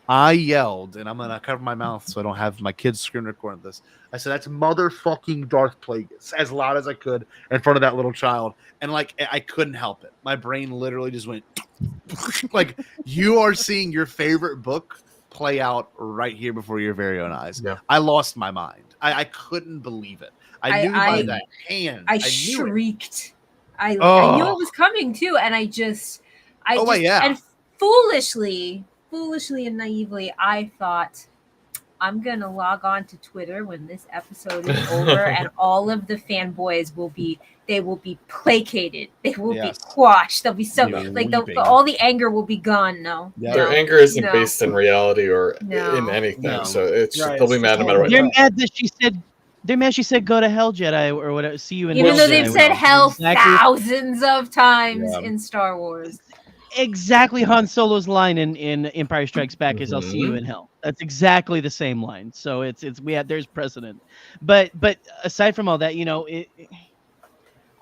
Speaker 2: I yelled, and I'm gonna cover my mouth so I don't have my kids screaming recording this. I said, "That's motherfucking Darth Plagueis," as loud as I could in front of that little child, and like I couldn't help it. My brain literally just went like, you are seeing your favorite book play out right here before your very own eyes.
Speaker 5: Yeah.
Speaker 2: I lost my mind. I couldn't believe it. I knew by that hand.
Speaker 6: I shrieked. I knew it was coming too, and and foolishly and naively, I thought, I'm gonna log on to Twitter when this episode is over, and all of the fanboys will be placated. They will be quashed. They'll be all the anger will be gone. No,
Speaker 5: their anger isn't based in reality or in anything. So it's they'll be mad no matter what.
Speaker 3: They're mad that she said. They're mad she said go to hell, Jedi, or whatever. See you in hell.
Speaker 6: Even though they've said hell thousands of times in Star Wars.
Speaker 3: Exactly Han Solo's line in Empire Strikes Back is "I'll see you in hell." That's exactly the same line. So there's precedent. But aside from all that,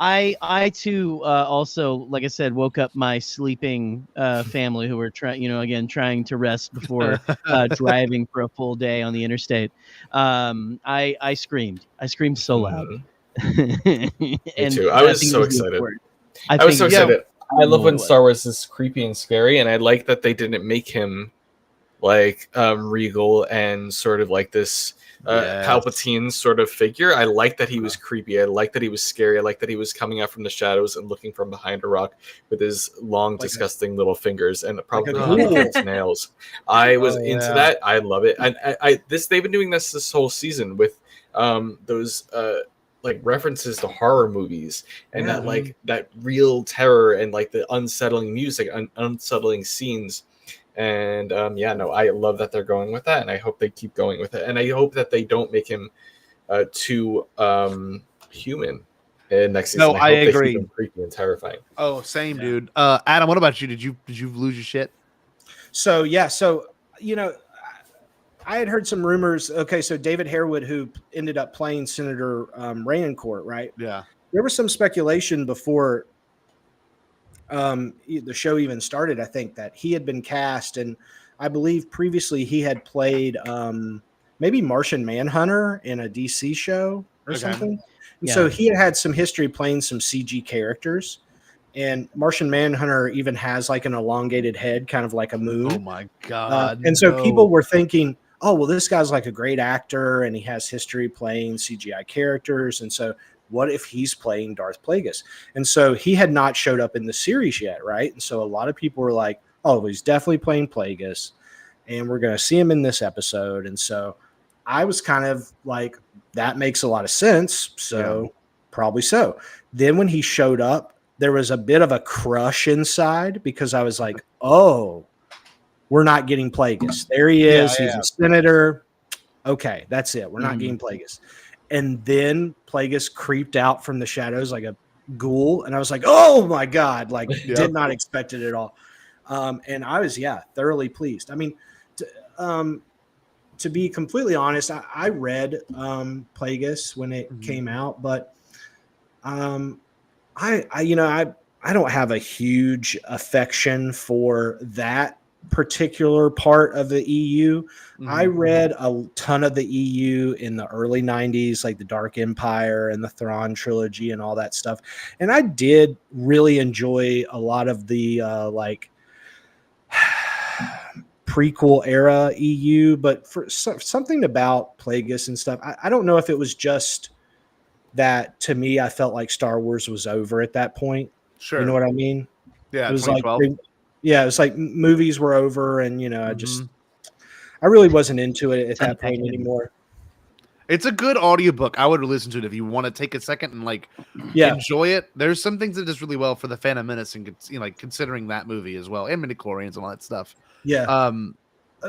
Speaker 3: I too also, like I said, woke up my sleeping family who were trying to rest before driving for a full day on the interstate. I screamed so loud.
Speaker 5: Me too. I was so excited. I was so excited. I love when Star Wars is creepy and scary, and I like that they didn't make him like regal and sort of like this Palpatine sort of figure. I like that he was creepy. I like that he was scary. I like that he was coming out from the shadows and looking from behind a rock with his long, disgusting little fingers and probably his nails. I was into that. I love it. And they've been doing this whole season with those like references to horror movies and that real terror and like the unsettling music and unsettling scenes. And yeah, no, I love that they're going with that, and I hope they keep going with it, and I hope that they don't make him too human in next season.
Speaker 2: No, I
Speaker 5: hope
Speaker 2: agree.
Speaker 5: They keep him creepy and terrifying.
Speaker 2: Oh, same, dude. Adam, what about you? Did you lose your shit?
Speaker 7: So yeah, you know, I had heard some rumors. Okay, so David Harewood, who ended up playing Senator Raincourt, right?
Speaker 2: Yeah.
Speaker 7: There was some speculation before the show even started, I think, that he had been cast, and I believe previously he had played maybe Martian Manhunter in a DC show or something. And so he had some history playing some CG characters. And Martian Manhunter even has like an elongated head, kind of like a moon.
Speaker 2: Oh my god!
Speaker 7: And so people were thinking, oh, well, this guy's like a great actor, and he has history playing CGI characters. And so what if he's playing Darth Plagueis? And so he had not showed up in the series yet, right? And so a lot of people were like, oh, he's definitely playing Plagueis, and we're going to see him in this episode. And so I was kind of like, that makes a lot of sense. So probably so. Then when he showed up, there was a bit of a crush inside because I was like, oh, we're not getting Plagueis. There he is. He's a senator. Okay, that's it. We're not getting Plagueis. And then Plagueis creeped out from the shadows like a ghoul. And I was like, oh my God, like did not expect it at all. And I was, thoroughly pleased. I mean, to be completely honest, I read Plagueis when it came out, but I don't have a huge affection for that particular part of the EU. I read a ton of the EU in the early 90s, like the Dark Empire and the Thrawn trilogy and all that stuff. And I did really enjoy a lot of the prequel era EU, but for something about Plagueis and stuff, I don't know if it was just that. To me, I felt like Star Wars was over at that point.
Speaker 2: Sure.
Speaker 7: You know what I mean?
Speaker 2: Yeah.
Speaker 7: It was like, it was like movies were over, and I really wasn't into it at that point anymore.
Speaker 2: It's a good audiobook. I would listen to it if you want to take a second and enjoy it. There's some things that does really well for the Phantom Menace, and considering that movie as well, and midichlorians and all that stuff.
Speaker 7: Yeah.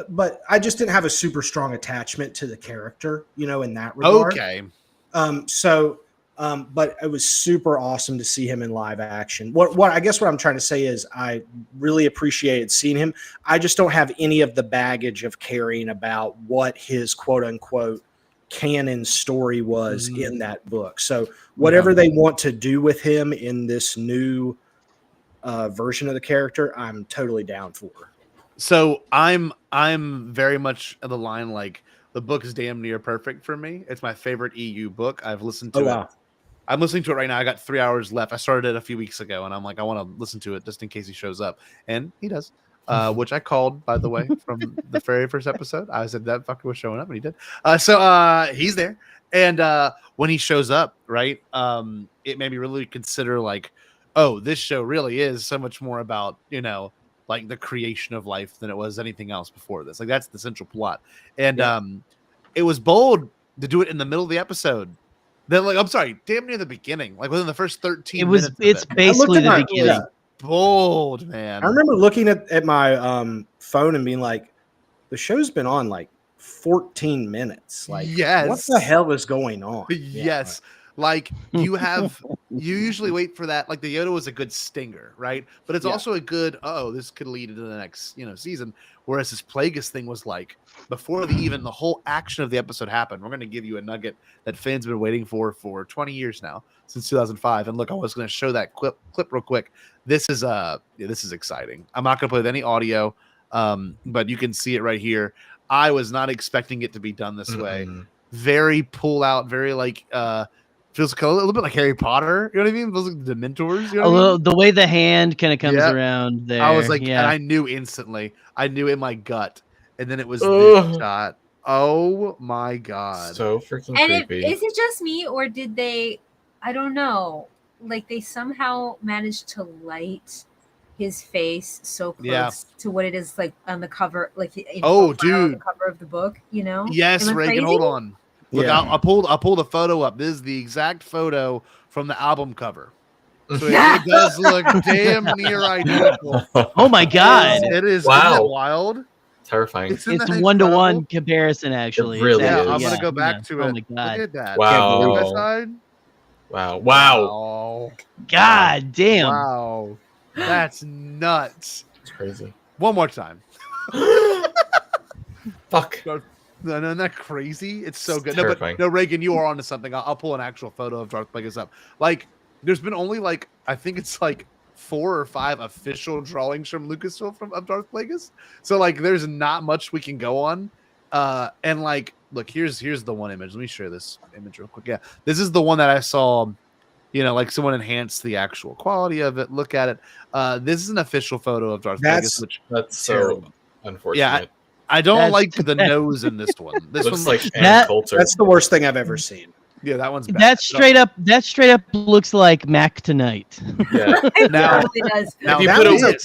Speaker 7: But I just didn't have a super strong attachment to the character, in that regard.
Speaker 2: Okay.
Speaker 7: But it was super awesome to see him in live action. What I guess what I'm trying to say is I really appreciated seeing him. I just don't have any of the baggage of caring about what his quote unquote canon story was in that book. So whatever they want to do with him in this new version of the character, I'm totally down for.
Speaker 2: So I'm very much of the line, like, the book is damn near perfect for me. It's my favorite EU book. I've listened to it. I'm listening to it right now. I got 3 hours left. I started it a few weeks ago, and I'm like, I want to listen to it just in case he shows up. And he does, which I called, by the way, from the very first episode. I said that fucker was showing up, and he did. So he's there. And when he shows up, right, it made me really consider, like, oh, this show really is so much more about, like the creation of life than it was anything else before this. Like, that's the central plot. And it was bold to do it in the middle of the episode. Then, like, I'm sorry, damn near the beginning, like within the first 13 minutes.
Speaker 3: It's basically the beginning.
Speaker 2: Bold, man.
Speaker 7: I remember looking at my phone and being like, the show's been on like 14 minutes. Like, what the hell is going on?
Speaker 2: Yes. Like, you usually wait for that. Like, the Yoda was a good stinger, right? But it's also a good, this could lead into the next, season. Whereas this Plagueis thing was like, before the whole action of the episode happened, we're going to give you a nugget that fans have been waiting for 20 years now, since 2005. And look, I was going to show that clip real quick. This is exciting. I'm not going to play with any audio, but you can see it right here. I was not expecting it to be done this way. Very pull out, very like, feels a little bit like Harry Potter. You know what I mean? Those like the Dementors. You know what I mean?
Speaker 3: The way the hand kind of comes around there.
Speaker 2: I was like, and I knew instantly. I knew in my gut. And then it was this shot. Oh my God.
Speaker 5: So freaking creepy.
Speaker 6: Is it just me, or did they, I don't know, like they somehow managed to light his face so close to what it is like on the cover, like the on the cover of the book,
Speaker 2: Yes, Reagan, hold on. Look, I pulled a photo up. This is the exact photo from the album cover. So it does look damn near identical.
Speaker 3: Oh my god!
Speaker 2: It is.
Speaker 5: Wow.
Speaker 2: Isn't that wild?
Speaker 5: Terrifying.
Speaker 3: It's 1-to-1 comparison, actually.
Speaker 5: It really
Speaker 2: Yeah,
Speaker 5: is.
Speaker 2: I'm gonna go back to it.
Speaker 3: Oh my god!
Speaker 2: Look at that.
Speaker 5: Wow.
Speaker 2: Side by side.
Speaker 5: Wow.
Speaker 3: God damn.
Speaker 2: Wow. That's nuts.
Speaker 5: It's crazy.
Speaker 2: One more time.
Speaker 5: Fuck.
Speaker 2: No, isn't that crazy? It's so good.
Speaker 5: Terrifying.
Speaker 2: No, Reagan, you are onto something. I'll pull an actual photo of Darth Plagueis up. Like, there's been only I think it's 4 or 5 official drawings from Lucasfilm of Darth Plagueis. So there's not much we can go on. And look, here's the one image. Let me share this image real quick. Yeah, this is the one that I saw. Someone enhanced the actual quality of it. Look at it. This is an official photo of Darth Plagueis, which
Speaker 5: that's so unfortunate.
Speaker 2: Yeah, I don't like the nose in this one. This
Speaker 5: looks
Speaker 2: one
Speaker 5: like Ann Coulter.
Speaker 7: That's the worst thing I've ever seen.
Speaker 2: Yeah, that one's bad.
Speaker 3: That straight up looks like Mac Tonight.
Speaker 5: Yeah.
Speaker 6: Now, it does.
Speaker 2: Now
Speaker 5: If you put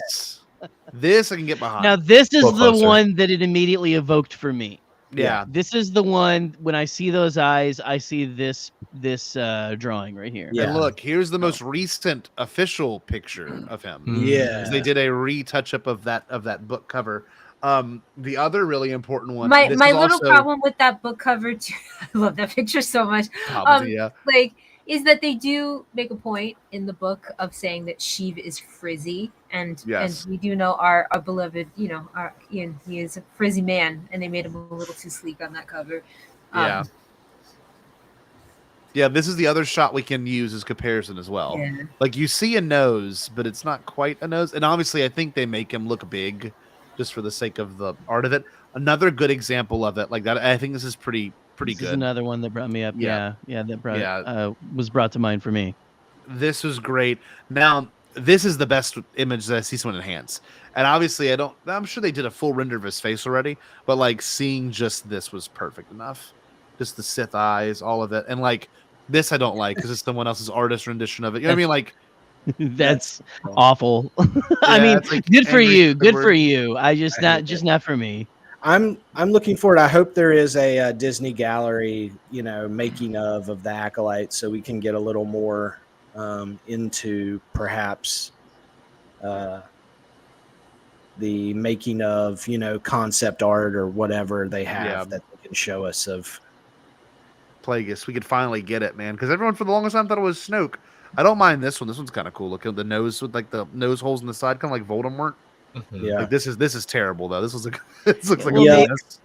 Speaker 2: this I can get behind.
Speaker 3: Now this is
Speaker 5: Go
Speaker 3: the
Speaker 5: closer.
Speaker 3: one that it immediately evoked for me.
Speaker 2: Yeah.
Speaker 3: This is the one when I see those eyes, I see this drawing right here.
Speaker 2: And look, here's the most recent official picture of him.
Speaker 7: Yeah.
Speaker 2: They did a retouch up of that book cover. The other really important one.
Speaker 6: My
Speaker 2: this
Speaker 6: little
Speaker 2: is also-
Speaker 6: problem with that book cover too, I love that picture so much.
Speaker 2: Yeah.
Speaker 6: Is that they do make a point in the book of saying that Sheev is frizzy, and we do know our beloved, our Ian, he is a frizzy man, and they made him a little too sleek on that cover.
Speaker 2: Yeah, this is the other shot we can use as comparison as well.
Speaker 6: Yeah.
Speaker 2: You see a nose, but it's not quite a nose. And obviously, I think they make him look big just for the sake of the art of it. Another good example of it, like that, I think this is pretty
Speaker 3: This
Speaker 2: good.
Speaker 3: is another one that brought me up.
Speaker 2: Yeah.
Speaker 3: That was brought to mind for me.
Speaker 2: This was great. Now, this is the best image that I see someone enhance. And obviously, I'm sure they did a full render of his face already, but seeing just this was perfect enough. Just the Sith eyes, all of it. And this I don't like because it's someone else's artist rendition of it. You know what I mean?
Speaker 3: That's awful. I mean, good for you. Good for you. I just not for me.
Speaker 7: I'm looking forward. I hope there is a Disney Gallery, making of the Acolyte, so we can get a little more into perhaps the making of, concept art or whatever they have that they can show us of
Speaker 2: Plagueis. We could finally get it, man, because everyone for the longest time thought it was Snoke. I don't mind this one. This one's kind of cool. Look at the nose with the nose holes in the side, kind of like Voldemort.
Speaker 7: Yeah.
Speaker 2: This is terrible though. This looks like
Speaker 3: Well,
Speaker 2: a mess.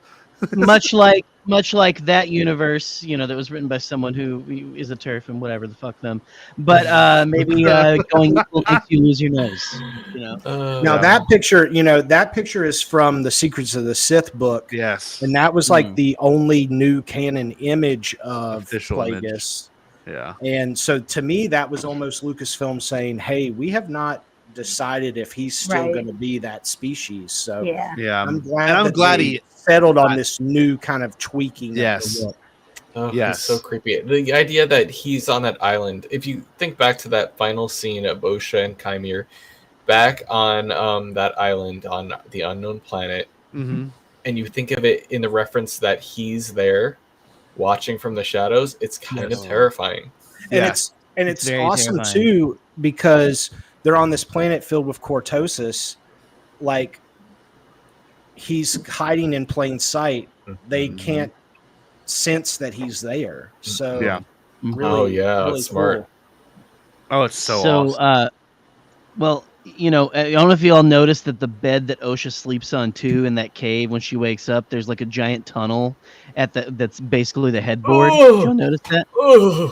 Speaker 3: much like that universe, that was written by someone who is a turf and whatever the fuck them. But maybe going will make you lose your nose.
Speaker 7: Now that picture is from the Secrets of the Sith book.
Speaker 2: Yes.
Speaker 7: And that was the only new canon image of Plagueis.
Speaker 2: Yeah.
Speaker 7: And so to me, that was almost Lucasfilm saying, hey, we have not decided if he's still going to be that species. So I'm glad
Speaker 2: he
Speaker 7: settled on this new kind of tweaking.
Speaker 2: Yes.
Speaker 5: It's so creepy. The idea that he's on that island, if you think back to that final scene of Osha and Chimere back on that island on the unknown planet, and you think of it in the reference that he's there watching from the shadows, it's kind of terrifying.
Speaker 7: And it's awesome
Speaker 3: terrifying.
Speaker 7: too, because they're on this planet filled with cortosis. He's hiding in plain sight. They can't sense that he's there. So really, really
Speaker 5: smart.
Speaker 7: cool.
Speaker 2: Oh, it's so awesome.
Speaker 3: Well, I don't know if you all noticed that the bed that Osha sleeps on too in that cave, when she wakes up, there's a giant tunnel that's basically the headboard. Did you all notice that?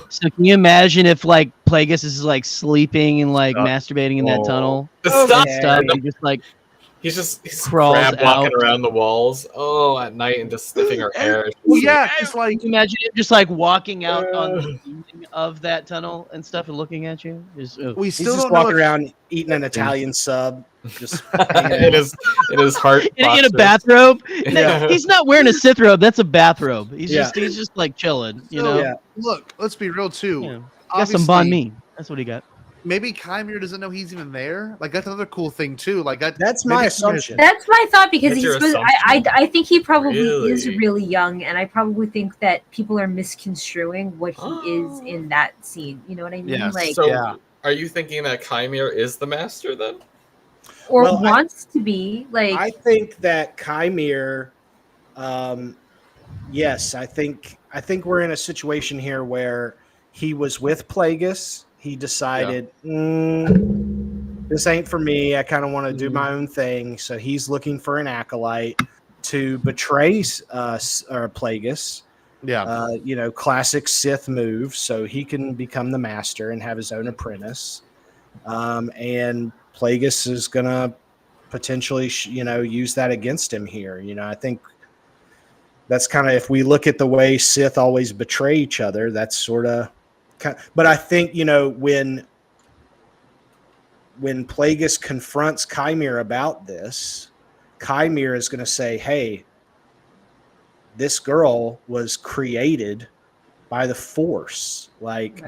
Speaker 3: So can you imagine if Plagueis is sleeping and masturbating in that tunnel?
Speaker 5: And he's
Speaker 3: crawls
Speaker 5: crab walking
Speaker 3: out.
Speaker 5: around the walls. At night and just sniffing her hair.
Speaker 2: It's
Speaker 3: Can you imagine him just walking out on the evening of that tunnel and stuff and looking at you.
Speaker 2: We
Speaker 7: He's
Speaker 2: still
Speaker 7: just
Speaker 2: don't know
Speaker 7: walking
Speaker 2: if-
Speaker 7: around eating an Italian sub. Just
Speaker 5: in his heart
Speaker 3: in a bathrobe. He's not wearing a Sith robe. That's a bathrobe. He's just chilling.
Speaker 2: Look, let's be real too.
Speaker 3: He got some banh mi. That's what he got.
Speaker 2: Maybe Chimere doesn't know he's even there. That's another cool thing too.
Speaker 7: That's my assumption.
Speaker 6: That's my thought, because
Speaker 5: That's
Speaker 6: he's
Speaker 5: your
Speaker 6: supposed,
Speaker 5: assumption.
Speaker 6: I think he probably is
Speaker 5: Really?
Speaker 6: really young, and I probably think that people are misconstruing what he is in that scene. You know what I mean?
Speaker 2: Yes.
Speaker 5: Are you thinking that Chimera is the master then?
Speaker 6: Or wants to be? Like,
Speaker 7: I think that Chimera, yes, I think we're in a situation here where he was with Plagueis. He decided, this ain't for me. I kind of want to do my own thing. So he's looking for an acolyte to betray Plagueis.
Speaker 2: Yeah.
Speaker 7: Classic Sith move. So he can become the master and have his own apprentice. And Plagueis is going to potentially, use that against him here. I think that's kind of, if we look at the way Sith always betray each other, that's sort of, but I think, when Plagueis confronts Chimera about this, Chimera is going to say, hey, this girl was created by the Force. Like,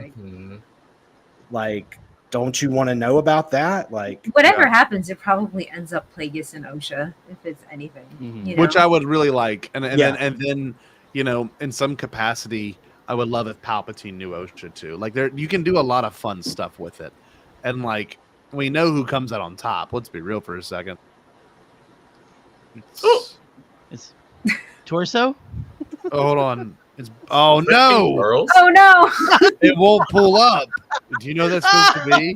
Speaker 7: don't you want to know about that? Like,
Speaker 6: whatever happens, it probably ends up Plagueis and Osha, if it's anything.
Speaker 2: Which I would really like. And then, in some capacity, I would love if Palpatine knew Osha too. Like, you can do a lot of fun stuff with it. And like, we know who comes out on top. Let's be real for a second.
Speaker 3: It's Torso?
Speaker 2: Oh, hold on. Oh no!
Speaker 6: Oh no!
Speaker 2: It won't pull up. Do you know that's supposed to be?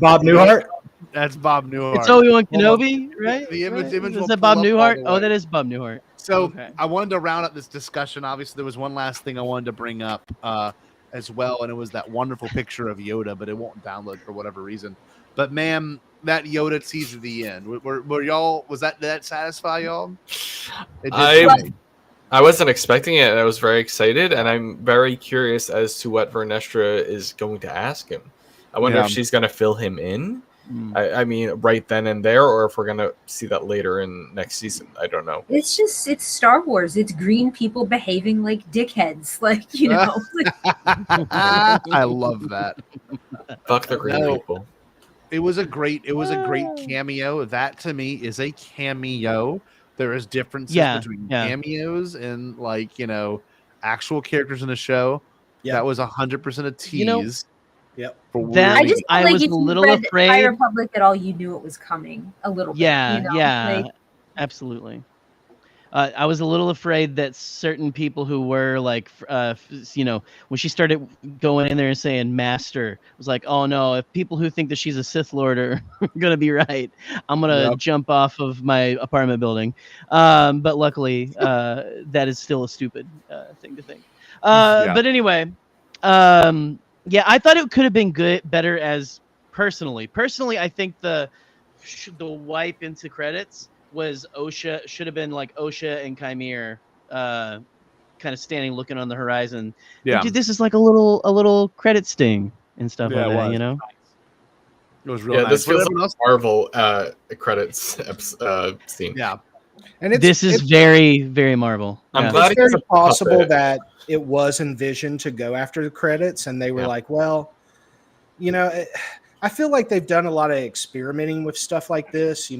Speaker 7: Bob Newhart?
Speaker 2: That's Bob Newhart.
Speaker 3: It's Obi-Wan Kenobi, right?
Speaker 2: The image
Speaker 3: is that Bob Newhart? Oh, that is Bob Newhart.
Speaker 2: So
Speaker 3: okay.
Speaker 2: I wanted to round up this discussion. Obviously, there was one last thing I wanted to bring up as well, and it was that wonderful picture of Yoda, but it won't download for whatever reason. But man, that Yoda teaser at the end, were y'all? Was that satisfy y'all?
Speaker 5: I wasn't expecting it, and I was very excited, and I'm very curious as to what Vernestra is going to ask him. I wonder if she's going to fill him in. I mean, right then and there, or if we're going to see that later in next season. I don't know.
Speaker 6: It's Star Wars. It's green people behaving like dickheads. Like,
Speaker 2: I love that.
Speaker 5: Fuck the green people.
Speaker 2: It was a great cameo. That to me is a cameo. There is differences between cameos and actual characters in the show. That was 100% a tease.
Speaker 7: Yep.
Speaker 6: I just felt like
Speaker 3: was
Speaker 6: if
Speaker 3: a little
Speaker 6: you read
Speaker 3: afraid.
Speaker 6: High Republic at all, you knew it was coming a little bit.
Speaker 3: Absolutely. I was a little afraid that certain people who were like, when she started going in there and saying master, it was like, oh no, if people who think that she's a Sith Lord are going to be right, I'm going to jump off of my apartment building. But luckily, that is still a stupid thing to think. But anyway, I thought it could have been better as personally. Personally, I think the wipe into credits was Osha, should have been like Osha and Chimera kind of standing looking on the horizon.
Speaker 2: Yeah.
Speaker 3: Dude, this is like a little credit sting and stuff like that,
Speaker 2: It was real nice.
Speaker 5: This feels like Marvel credits scene.
Speaker 2: Yeah.
Speaker 7: And
Speaker 3: this is very, very Marvel.
Speaker 5: I'm glad
Speaker 7: it's very possible that it was envisioned to go after the credits, and they were like, well, I feel like they've done a lot of experimenting with stuff like this,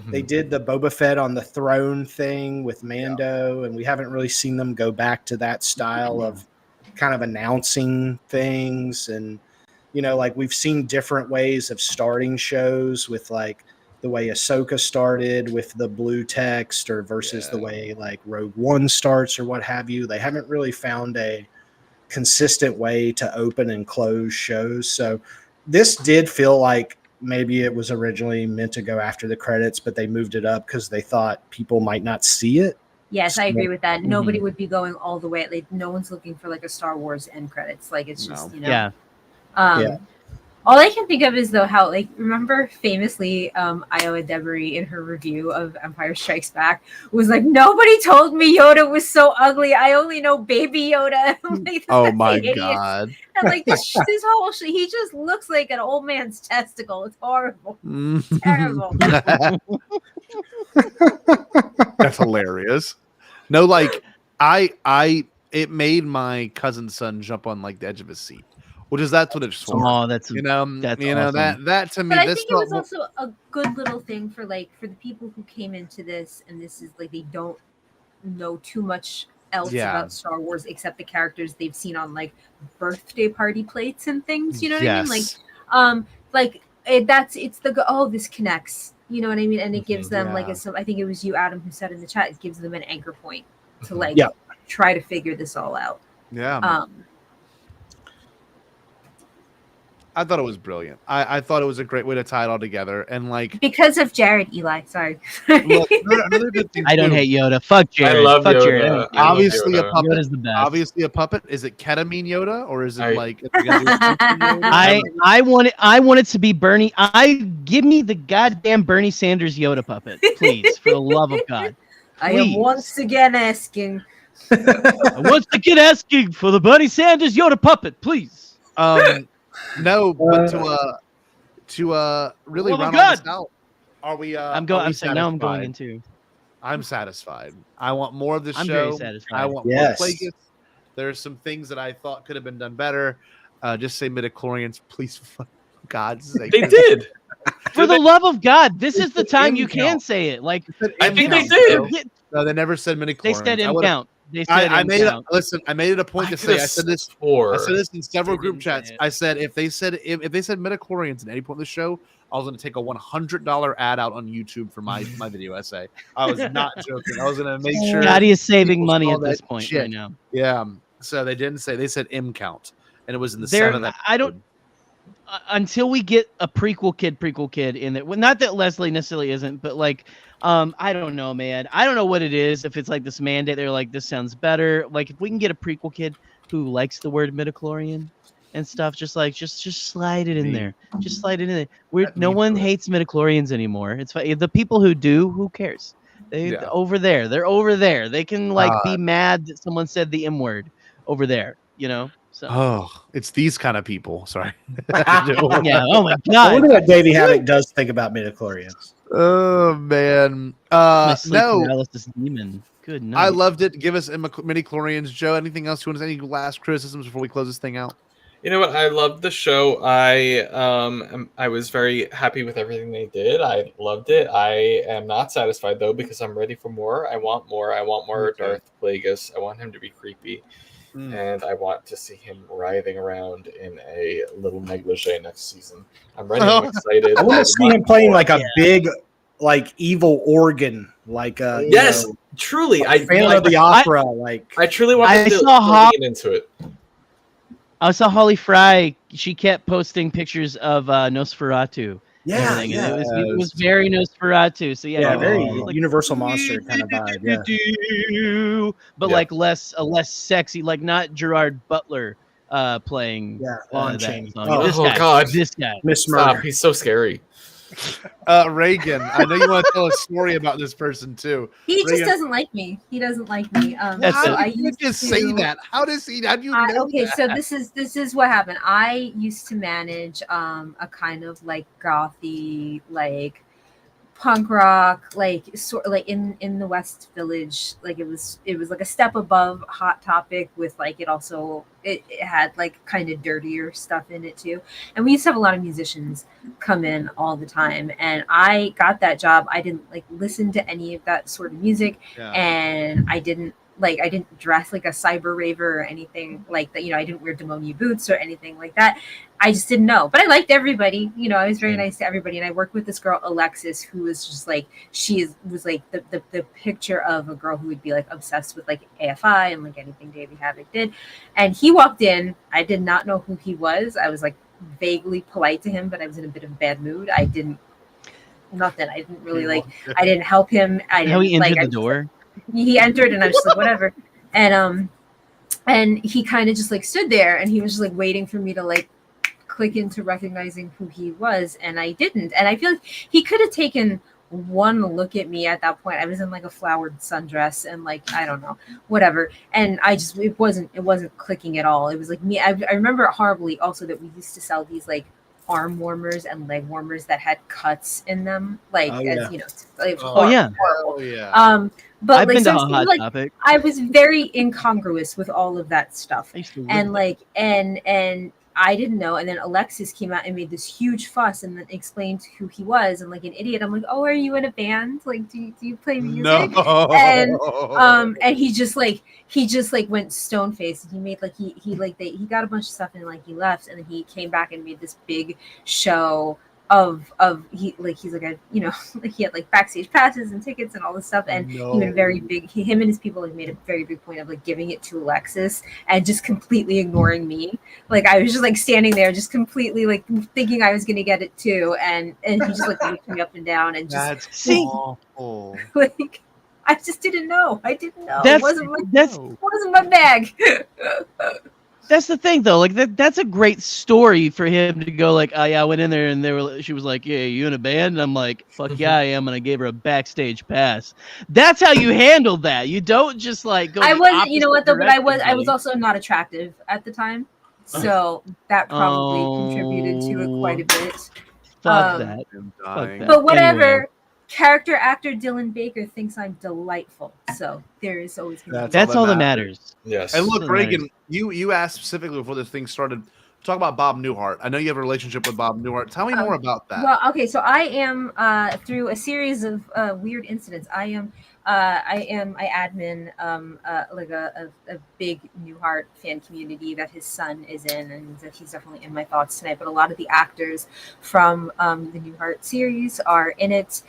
Speaker 7: they did the Boba Fett on the throne thing with Mando, and we haven't really seen them go back to that style of kind of announcing things. And, we've seen different ways of starting shows with like the way Ahsoka started with the blue text or versus the way like Rogue One starts or what have you. They haven't really found a consistent way to open and close shows. So this did feel like maybe it was originally meant to go after the credits, but they moved it up because they thought people might not see it.
Speaker 6: Yes, I agree with that. Nobody would be going all the way. Like, no one's looking for like a Star Wars end credits. Like, it's just, all I can think of is though how, like, remember famously Iowa Devery in her review of Empire Strikes Back was like, nobody told me Yoda was so ugly. I only know Baby Yoda. Like,
Speaker 2: oh my god!
Speaker 6: And like this whole he just looks like an old man's testicle. It's horrible. It's terrible.
Speaker 2: That's hilarious. No, like it made my cousin's son jump on like the edge of his seat. That's what it's for.
Speaker 3: Oh, that's
Speaker 2: awesome. that to me.
Speaker 6: But I think it was also a good little thing for the people who came into this, and this is like they don't know too much else about Star Wars except the characters they've seen on like birthday party plates and things. You know what I mean? This connects. You know what I mean? And it gives them I think it was you, Adam, who said in the chat, it gives them an anchor point to like try to figure this all out.
Speaker 2: Yeah. I thought it was brilliant. I thought it was a great way to tie it all together. And like
Speaker 6: because of Jared, Eli. Sorry.
Speaker 2: Look, another good thing
Speaker 3: I don't hate Yoda. Fuck Jared.
Speaker 5: I love
Speaker 3: Fuck
Speaker 5: Yoda.
Speaker 3: Jared.
Speaker 2: Obviously a puppet.
Speaker 3: Yoda's the best.
Speaker 2: Obviously a puppet. Is it ketamine Yoda or is it like
Speaker 3: I want it to be Bernie. Give me the goddamn Bernie Sanders Yoda puppet, please, for the love of God. Please.
Speaker 6: I am once again asking
Speaker 3: for the Bernie Sanders Yoda puppet, please.
Speaker 2: No, but to really round all this out, are we?
Speaker 3: I'm saying now I'm going into.
Speaker 2: I'm satisfied. I want more of the show.
Speaker 3: I'm very satisfied.
Speaker 2: I want more Plagueis. There's some things that I thought could have been done better. Just say midichlorians, please, for God's sake.
Speaker 5: They did.
Speaker 3: For the love of God, this is the time you can say it. Like
Speaker 5: I think they did.
Speaker 2: No, they never said midichlorians.
Speaker 3: They said count. I
Speaker 2: made it a point to say. I said this in several group chats. I said if they said midichlorians at any point in the show, I was going to take a $100 ad out on YouTube for my video essay. I was not joking. I was going to make sure.
Speaker 3: Scotty is saving money at this point right now.
Speaker 2: Yeah. So they didn't say. They said M count, and it was in the 7th.
Speaker 3: I don't. Until we get a prequel kid in there. Well, not that Leslie necessarily isn't, but like. I don't know, man. I don't know what it is. If it's like this mandate, they're like, this sounds better. Like, if we can get a prequel kid who likes the word midichlorian and stuff, just slide it in there. Just slide it in there. No one hates midichlorians anymore. It's fine. The people who do, who cares? They're over there. They can like be mad that someone said the M word over there. You know. So.
Speaker 2: Oh, it's these kind of people. Sorry.
Speaker 3: Yeah. Oh my God.
Speaker 7: I wonder what Davey Havoc does think about midichlorians.
Speaker 2: Oh man. No.
Speaker 3: Paralysis demon. Good night.
Speaker 2: I loved it. Give us midichlorians, Joe. Anything else you want to say? Any last criticisms before we close this thing out?
Speaker 5: You know what? I loved the show. I was very happy with everything they did. I loved it. I am not satisfied though because I'm ready for more. I want more. I want more Darth Plagueis. I want him to be creepy. And I want to see him writhing around in a little negligee next season. I'm ready. I'm excited.
Speaker 7: I want to see him playing like a big, like evil organ, like
Speaker 5: yes, truly. I
Speaker 7: Phantom of the Opera.
Speaker 5: I truly wanted to get into it.
Speaker 3: I saw Holly Fry. She kept posting pictures of Nosferatu.
Speaker 7: Yeah,
Speaker 3: it was very Nosferatu. So
Speaker 7: very Universal Monster kind of vibe. Yeah.
Speaker 3: But like less sexy, like not Gerard Butler playing.
Speaker 7: On
Speaker 3: that
Speaker 7: chain.
Speaker 3: song.
Speaker 5: God,
Speaker 3: this guy,
Speaker 7: Miss
Speaker 5: Stop. He's so scary.
Speaker 2: Reagan, I know you want to tell a story about this person too.
Speaker 6: He just doesn't like me. He doesn't like me.
Speaker 2: You just say that. How do you know
Speaker 6: okay,
Speaker 2: that?
Speaker 6: so this is what happened. I used to manage a kind of like gothy, like punk rock, like sort like in the West Village. Like it was like a step above Hot Topic with like it had like kind of dirtier stuff in it too. And we used to have a lot of musicians come in all the time. And I got that job. I didn't like listen to any of that sort of music, and I didn't dress like a cyber raver or anything like that. You know, I didn't wear demonia boots or anything like that. I just didn't know. But I liked everybody. You know, I was very nice to everybody. And I worked with this girl, Alexis, who was just like, was like the picture of a girl who would be like obsessed with like AFI and like anything Davey Havoc did. And he walked in. I did not know who he was. I was like vaguely polite to him, but I was in a bit of a bad mood. I didn't really like, I didn't help him. I didn't,
Speaker 3: how he entered the door.
Speaker 6: He entered and I was just like, whatever. And he kind of just like stood there and he was just like waiting for me to like click into recognizing who he was, and I didn't. And I feel like he could have taken one look at me at that point. I was in like a flowered sundress and like, I don't know, whatever. And it wasn't clicking at all. It was like me. I remember horribly also that we used to sell these like arm warmers and leg warmers that had cuts in them, like as you know, like, horrible. But
Speaker 3: I've
Speaker 6: like,
Speaker 3: been to
Speaker 6: so
Speaker 3: Hot
Speaker 6: like, I was very incongruous with all of that stuff, and like, and I didn't know, and then Alexis came out and made this huge fuss and then explained who he was, and like an idiot, I'm like, oh, are you in a band? Like, do you play music?
Speaker 2: No.
Speaker 6: And he just like went stone faced. He made like he got a bunch of stuff and like he left, and then he came back and made this big show of he's like a, you know, like he had like backstage passes and tickets and all this stuff, and he made a very big, him and his people like made a very big point of like giving it to Alexis and just completely ignoring me. Like I was just like standing there just completely like thinking I was gonna get it too, and he just like looked me up and down and just
Speaker 2: awful.
Speaker 6: Like I just didn't know. I didn't know.
Speaker 3: It
Speaker 6: wasn't my bag.
Speaker 3: That's the thing, though. Like that's a great story for him to go like, oh yeah, I went in there and she was like, yeah, you in a band? And I'm like, fuck yeah, I am, and I gave her a backstage pass. That's how you handle that. You don't just like go.
Speaker 6: I wasn't, you know what though, but I was also not attractive at the time, so that probably contributed to it quite a bit.
Speaker 3: Fuck that.
Speaker 6: But whatever. Anyway. Character actor Dylan Baker thinks I'm delightful, so there is always gonna be
Speaker 3: that's all that matters.
Speaker 5: Yes.
Speaker 2: And look, Reagan, you asked specifically before this thing started. Talk about Bob Newhart. I know you have a relationship with Bob Newhart. Tell me more about that.
Speaker 6: Well, okay, so I am through a series of weird incidents. I admin like a big Newhart fan community that his son is in, and that he's definitely in my thoughts tonight. But a lot of the actors from the Newhart series are in it.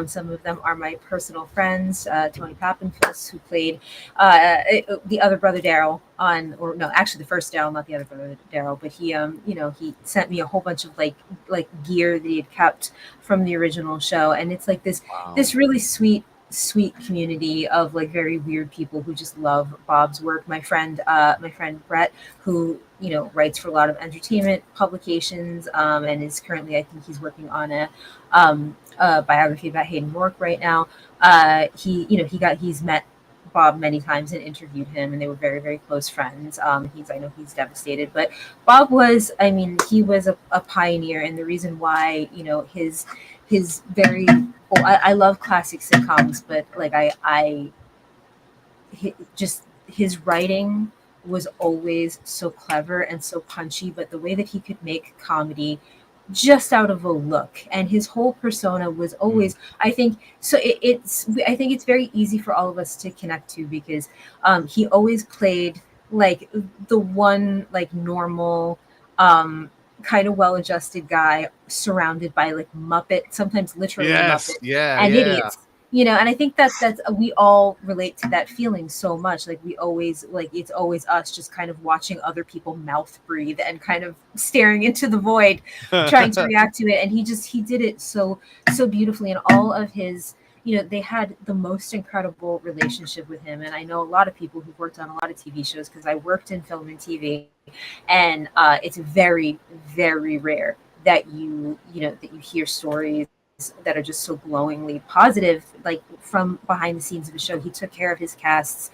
Speaker 6: Some of them are my personal friends. Tony Pappenfuss, who played the other brother Daryl on, or no, actually the first Daryl, not the other brother Daryl, but he you know, he sent me a whole bunch of like gear that he had kept from the original show, and it's like this really sweet community of like very weird people who just love Bob's work. My friend Brett, who, you know, writes for a lot of entertainment publications, and is currently, I think he's working on a biography about Hayden Rourke right now. He's met Bob many times and interviewed him, and they were very, very close friends. I know he's devastated, but Bob was, I mean, he was a pioneer, and the reason why, you know, his very, I love classic sitcoms, but like his writing was always so clever and so punchy, but the way that he could make comedy just out of a look, and his whole persona was always, I think so I think it's very easy for all of us to connect to, because he always played like the one like normal kind of well-adjusted guy surrounded by like Muppet, sometimes literally Muppet, idiots, you know. And I think that's we all relate to that feeling so much. Like we always, like, it's always us just kind of watching other people mouth breathe and kind of staring into the void trying to react to it. And he did it so beautifully. And all of his, you know, they had the most incredible relationship with him. And I know a lot of people who've worked on a lot of TV shows, because I worked in film and TV, and it's very, very rare that you hear stories that are just so glowingly positive, like from behind the scenes of a show. He took care of his casts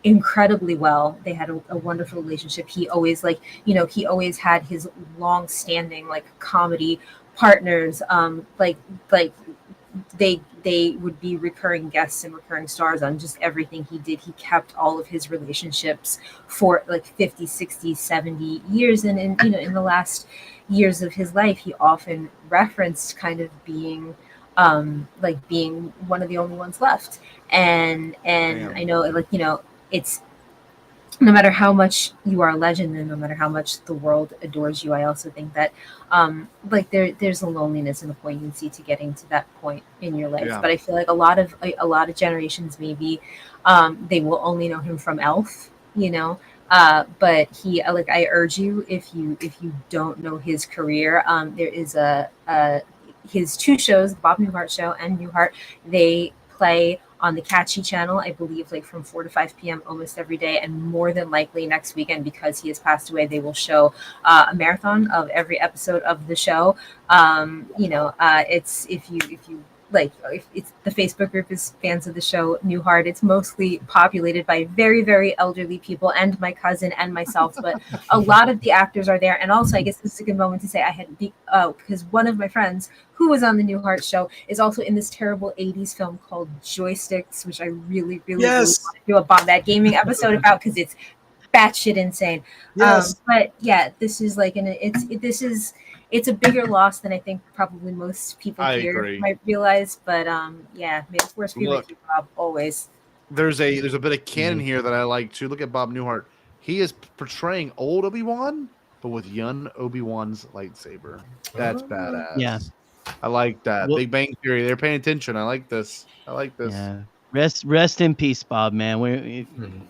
Speaker 6: incredibly well. They had a wonderful relationship. He always, like, you know, he always had his long-standing like comedy partners, like they would be recurring guests and recurring stars on just everything he did. He kept all of his relationships for like 50, 60, 70 years. And in, you know, in the last years of his life, he often referenced kind of being like being one of the only ones left. And I know, like, you know, it's no matter how much you are a legend and no matter how much the world adores you, I also think that like there's a loneliness and a poignancy to getting to that point in your life. But I feel like a lot of generations, maybe they will only know him from Elf, you know. But he, like, I urge you, if you don't know his career, there is his two shows, Bob Newhart Show and Newhart. They play on the Catchy channel, I believe, like from 4 to 5 p.m. almost every day, and more than likely next weekend, because he has passed away, they will show a marathon of every episode of the show. You know, it's if you like, if it's the Facebook group is fans of the show Newhart. It's mostly populated by very, very elderly people and my cousin and myself, but a lot of the actors are there. And also, I guess this is a good moment to say I had because one of my friends who was on the Newhart Show is also in this terrible 80s film called Joysticks, which I really, really, really want to do a Bombad Gaming episode about, because it's batshit insane.
Speaker 7: Yes.
Speaker 6: But yeah, this is like it's a bigger loss than I think probably most people here might realize. But yeah, may the force be with you, Bob, always.
Speaker 2: There's a bit of canon here that I like too. Look at Bob Newhart. He is portraying old Obi-Wan, but with young Obi-Wan's lightsaber. That's badass.
Speaker 3: Yeah.
Speaker 2: I like that. Big Bang Theory. They're paying attention. I like this.
Speaker 3: Yeah. Rest in peace, Bob, man.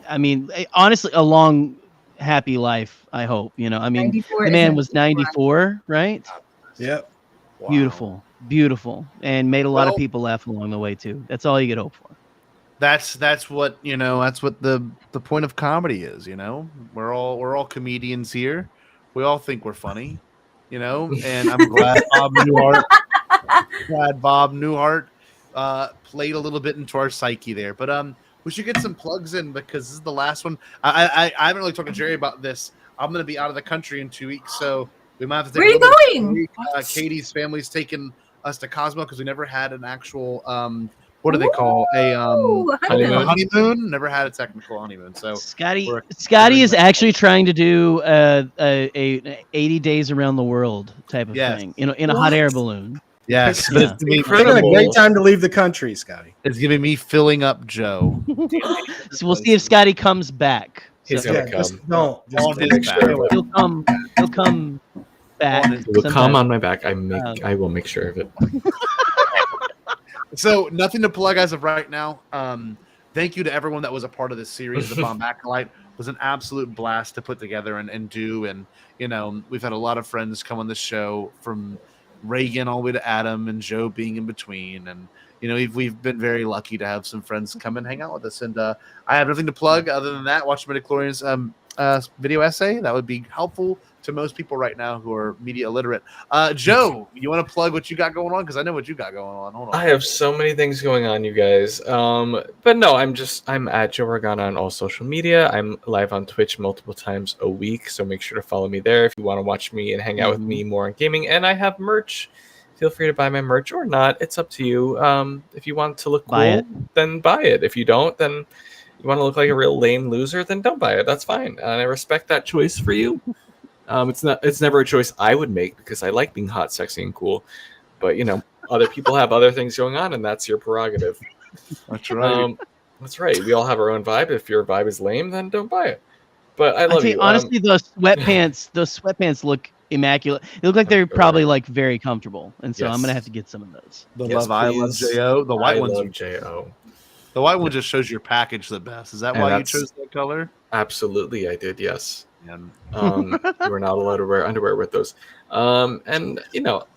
Speaker 3: I mean, honestly, a long, happy life, I hope. You know, I mean, the man was 94, right?
Speaker 7: Yep.
Speaker 3: Wow. Beautiful. And made a lot of people laugh along the way, too. That's all you could hope for.
Speaker 2: That's what that's what the point of comedy is. We're all comedians here. We all think we're funny, and I'm glad Bob Newhart played a little bit into our psyche there. But we should get some plugs in because this is the last one. I haven't really talked to Jerry about this. I'm going to be out of the country in 2 weeks, so we might have to take.
Speaker 6: Where are you going?
Speaker 2: Katie's family's taking us to Cosmo because we never had an actual what do they call a honeymoon? Never had a technical honeymoon. So
Speaker 3: Scotty is actually trying to do a 80 days around the world type of thing, in a hot air balloon.
Speaker 2: Yes,
Speaker 7: but it's a great time to leave the country, Scotty.
Speaker 2: It's giving me filling up Joe.
Speaker 3: So we'll see if Scotty comes back.
Speaker 5: He's gonna come.
Speaker 3: He'll come back.
Speaker 5: He'll come on my back. I will make sure of it.
Speaker 2: So nothing to plug as of right now. Thank you to everyone that was a part of this series. The Bombacolyte was an absolute blast to put together and do. And we've had a lot of friends come on the show, from Reagan all the way to Adam and Joe being in between. And we've been very lucky to have some friends come and hang out with us. And I have nothing to plug other than that. Watch midichlorian's video essay. That would be helpful to most people right now who are media illiterate. Joe, you want to plug what you got going on? Because I know what you got going on. Hold on.
Speaker 5: I have so many things going on, you guys. But no, I'm at Joe Organa on all social media. I'm live on Twitch multiple times a week, so make sure to follow me there if you want to watch me and hang out with me more on gaming. And I have merch. Feel free to buy my merch or not. It's up to you. If you want to look cool, then buy it. If you don't, then you want to look like a real lame loser, then don't buy it. That's fine. And I respect that choice for you. It's never a choice I would make because I like being hot, sexy, and cool. But other people have other things going on, and that's your prerogative.
Speaker 2: That's right.
Speaker 5: That's right. We all have our own vibe. If your vibe is lame, then don't buy it. But I love you.
Speaker 3: Honestly, those sweatpants look immaculate. They look like they're probably like very comfortable, and so I'm gonna have to get some of those.
Speaker 2: I love Jo. The white ones
Speaker 5: love Jo.
Speaker 2: The white one just shows your package the best. Is that why you chose that color?
Speaker 5: Absolutely, I did. Yes. You were not allowed to wear underwear with those. And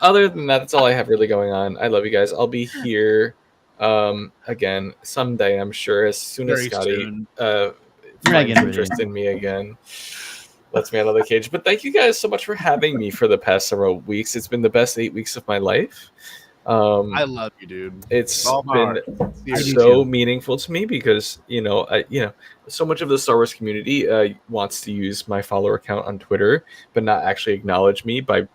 Speaker 5: other than that, that's all I have really going on. I love you guys. I'll be here again someday, I'm sure, as soon as Scotty finds interest in me again. Lets me out of the cage. But thank you guys so much for having me for the past several weeks. It's been the best 8 weeks of my life.
Speaker 2: I love you, dude.
Speaker 5: It's been so meaningful to me because so much of the Star Wars community wants to use my follower account on Twitter, but not actually acknowledge me by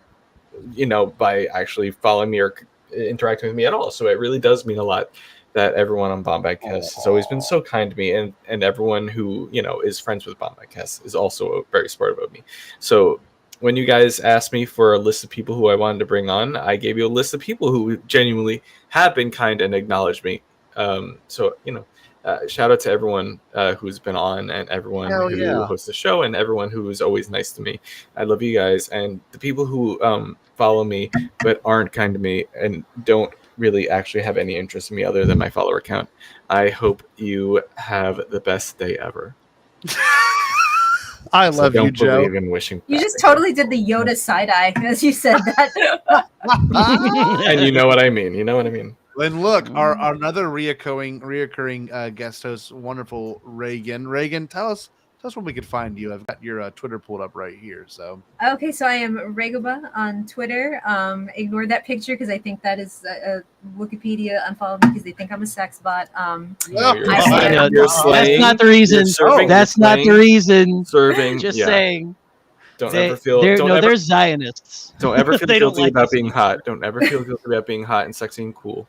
Speaker 5: actually following me or interacting with me at all. So it really does mean a lot that everyone on Bombadcast has always been so kind to me, and everyone who is friends with Bombadcast is also very supportive of me. So when you guys asked me for a list of people who I wanted to bring on, I gave you a list of people who genuinely have been kind and acknowledged me. Shout out to everyone who's been on, and everyone who hosts the show, and everyone who is always nice to me. I love you guys. And the people who follow me but aren't kind to me and don't really actually have any interest in me other than my follower account, I hope you have the best day ever.
Speaker 2: I love you, Joe.
Speaker 5: In wishing
Speaker 6: you just totally did the Yoda side eye as you said that.
Speaker 5: And you know what I mean.
Speaker 2: And look, our another reoccurring guest host, wonderful Reagan. Reagan, tell us when we could find you. I've got your Twitter pulled up right here. So
Speaker 6: okay, so I am Regaba on Twitter. Ignore that picture because I think that is Wikipedia unfollowed me because they think I'm a sex bot.
Speaker 3: That's not the reason. That's not the reason.
Speaker 5: Serving.
Speaker 3: Just saying.
Speaker 5: They're Zionists. Don't ever feel guilty about being hot. Don't ever feel guilty about being hot and sexy and cool.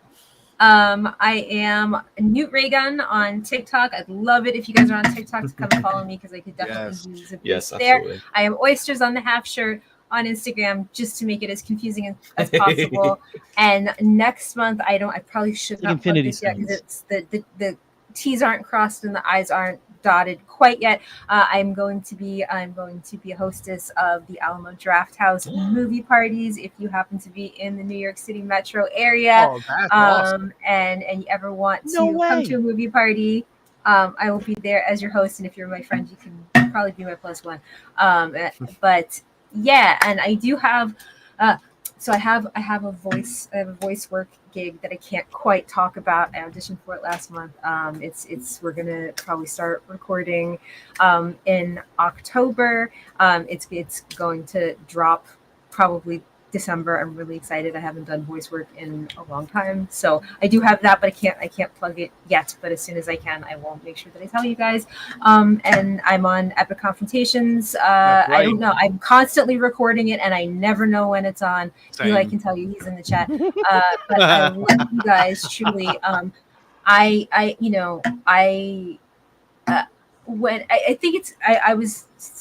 Speaker 6: I am Newt Raygun on TikTok. I'd love it if you guys are on TikTok to come and follow me because I could definitely use a boost there.
Speaker 5: Absolutely.
Speaker 6: I am Oysters on the Half Shirt on Instagram just to make it as confusing as possible. And next month, I probably should not plug this yet because it's the T's aren't crossed and the I's aren't dotted quite yet. I'm going to be a hostess of the Alamo Draft House movie parties. If you happen to be in the New York City metro area,
Speaker 2: that's awesome.
Speaker 6: and you ever want to come to a movie party, I will be there as your host. And if you're my friend, you can probably be my plus one. But yeah, and I do have. So I have a voice work gig that I can't quite talk about. I auditioned for it last month. We're gonna probably start recording in October. It's going to drop probably December. I'm really excited. I haven't done voice work in a long time, so I do have that, but I can't plug it yet. But as soon as I can, I will make sure that I tell you guys. And I'm on Epic Confrontations. I don't know. I'm constantly recording it, and I never know when it's on. Eli can tell you, he's in the chat. But I love you guys truly.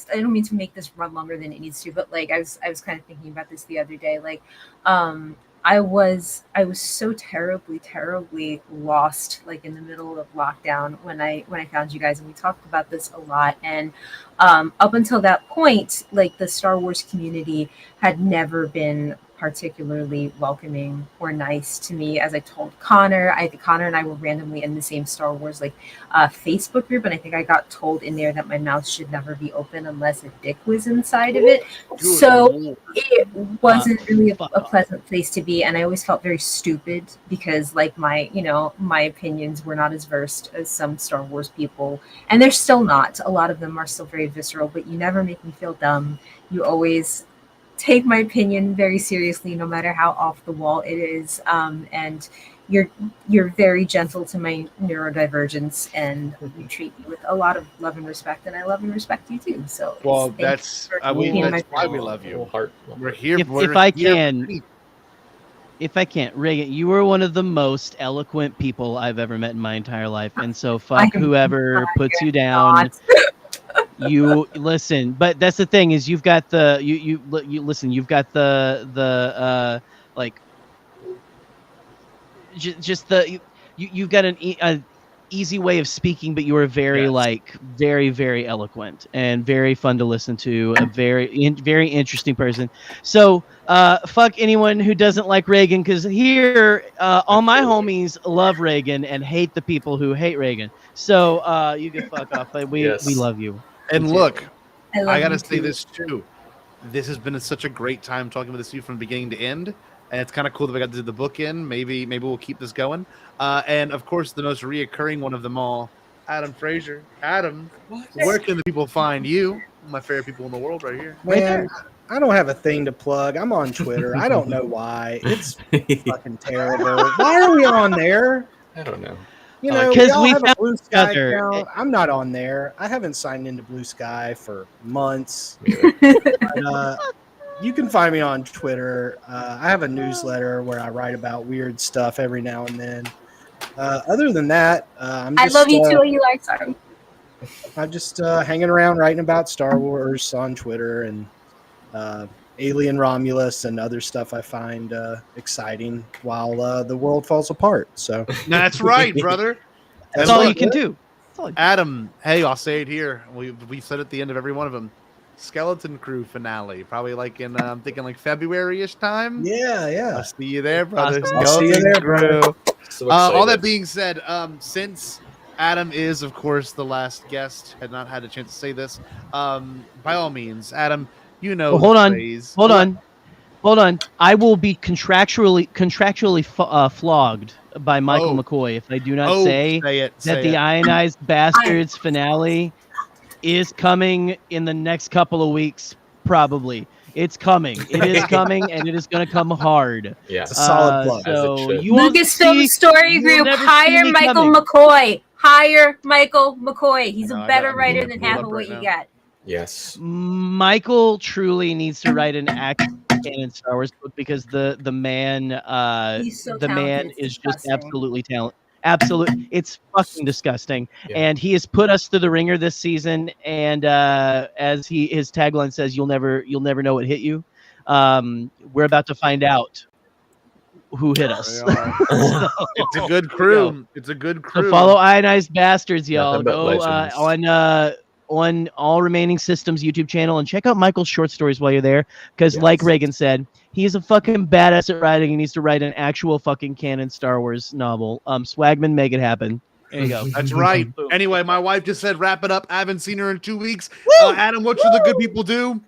Speaker 6: I don't mean to make this run longer than it needs to, but like I was kind of thinking about this the other day. Like, I was so terribly lost, like in the middle of lockdown when I found you guys, and we talked about this a lot. And up until that point, like the Star Wars community had never been particularly welcoming or nice to me. As I told Connor, Connor and I were randomly in the same Star Wars Facebook group, and I think I got told in there that my mouth should never be open unless a dick was inside of it. So it wasn't really a pleasant place to be, and I always felt very stupid because like my opinions were not as versed as some Star Wars people, and they're still not. A lot of them are still very visceral, but you never make me feel dumb. You always take my opinion very seriously, no matter how off the wall it is. And you're very gentle to my neurodivergence, and you treat me with a lot of love and respect, and I love and respect you too. So
Speaker 2: that's why we love you. We're here.
Speaker 3: If I can't, Reagan, you were one of the most eloquent people I've ever met in my entire life, and so fuck whoever puts you down. You listen, but that's the thing is you've got the you listen. You've got the like just the you've got an easy way of speaking, but you are very very eloquent and very fun to listen to. A very interesting person. So fuck anyone who doesn't like Reagan, because here all my homies love Reagan and hate the people who hate Reagan. So you can fuck off. But we love you.
Speaker 2: And look, I gotta say this too. This has been such a great time talking with you from beginning to end, and it's kind of cool that we got to do the book in. Maybe we'll keep this going. And of course, the most reoccurring one of them all, Adam Frazier. Adam, where can the people find you? My favorite people in the world, right here.
Speaker 7: Man, I don't have a thing to plug. I'm on Twitter. I don't know why. It's fucking terrible. Why are we on there?
Speaker 5: I don't know.
Speaker 7: You know,
Speaker 3: because we
Speaker 7: have
Speaker 3: found
Speaker 7: a Blue Sky account. I'm not on there. I haven't signed into Blue Sky for months. But, you can find me on Twitter. I have a newsletter where I write about weird stuff every now and then. Other than that, I
Speaker 6: love you too, Eli. Sorry.
Speaker 7: I'm just hanging around writing about Star Wars on Twitter and Alien Romulus and other stuff I find exciting while the world falls apart. So
Speaker 2: that's right, brother.
Speaker 3: That's all you can do.
Speaker 2: Adam, hey, I'll say it here. We said at the end of every one of them. Skeleton Crew finale, probably like in I'm thinking like February-ish time.
Speaker 7: Yeah.
Speaker 2: I'll see you there, brother.
Speaker 7: I'll see you there, bro.
Speaker 2: All that being said, since Adam is, of course, the last guest, had not had a chance to say this. By all means, Adam, you know.
Speaker 3: Well, hold on. I will be contractually flogged by Michael McCoy if I do not say the Ionized Bastards finale is coming in the next couple of weeks. Probably, it's coming. It is coming, and it is going to come hard.
Speaker 5: Yeah,
Speaker 7: it's a solid plug.
Speaker 3: So
Speaker 6: Lucasfilm Story Group, hire Michael McCoy. Hire Michael McCoy. He's a better writer than half of what you get.
Speaker 5: Yes.
Speaker 3: Michael truly needs to write an canon Star Wars book because the man
Speaker 6: so
Speaker 3: the man
Speaker 6: talented,
Speaker 3: is
Speaker 6: it's
Speaker 3: just absolutely talented. Absolutely, it's fucking disgusting.
Speaker 5: Yeah.
Speaker 3: And he has put us through the ringer this season. And as his tagline says, "You'll never know what hit you." We're about to find out who hit us. So,
Speaker 2: it's a good crew. It's a good crew.
Speaker 3: So follow Ionized Bastards, y'all.
Speaker 5: Nothing but
Speaker 3: Go
Speaker 5: legends.
Speaker 3: on All Remaining Systems YouTube channel and check out Michael's short stories while you're there. Because like Reagan said, he is a fucking badass at writing. He needs to write an actual fucking canon Star Wars novel. Swagman, make it happen. There you go.
Speaker 2: That's right. Anyway, my wife just said wrap it up. I haven't seen her in 2 weeks. Adam, what should the good people do?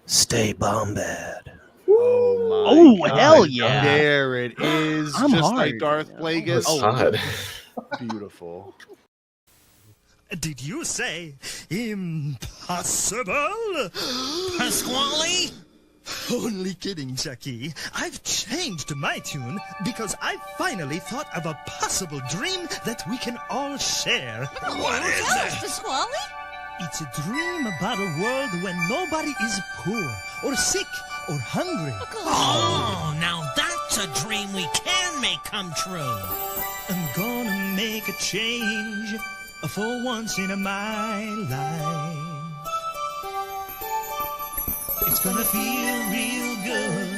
Speaker 7: Stay bombad.
Speaker 2: Oh
Speaker 3: my hell yeah.
Speaker 2: There it is.
Speaker 3: I'm
Speaker 2: just
Speaker 3: hard.
Speaker 2: like Darth Plagueis.
Speaker 5: God.
Speaker 2: Beautiful.
Speaker 13: Did you say impossible? Pasquale? Only kidding, Jackie. I've changed my tune because I finally thought of a possible dream that we can all share. What is it?
Speaker 14: Pasquale?
Speaker 13: It's a dream about a world when nobody is poor or sick or hungry.
Speaker 14: Oh, now that's a dream we can make come true.
Speaker 13: I'm gonna make a change for once in my life. It's gonna feel real good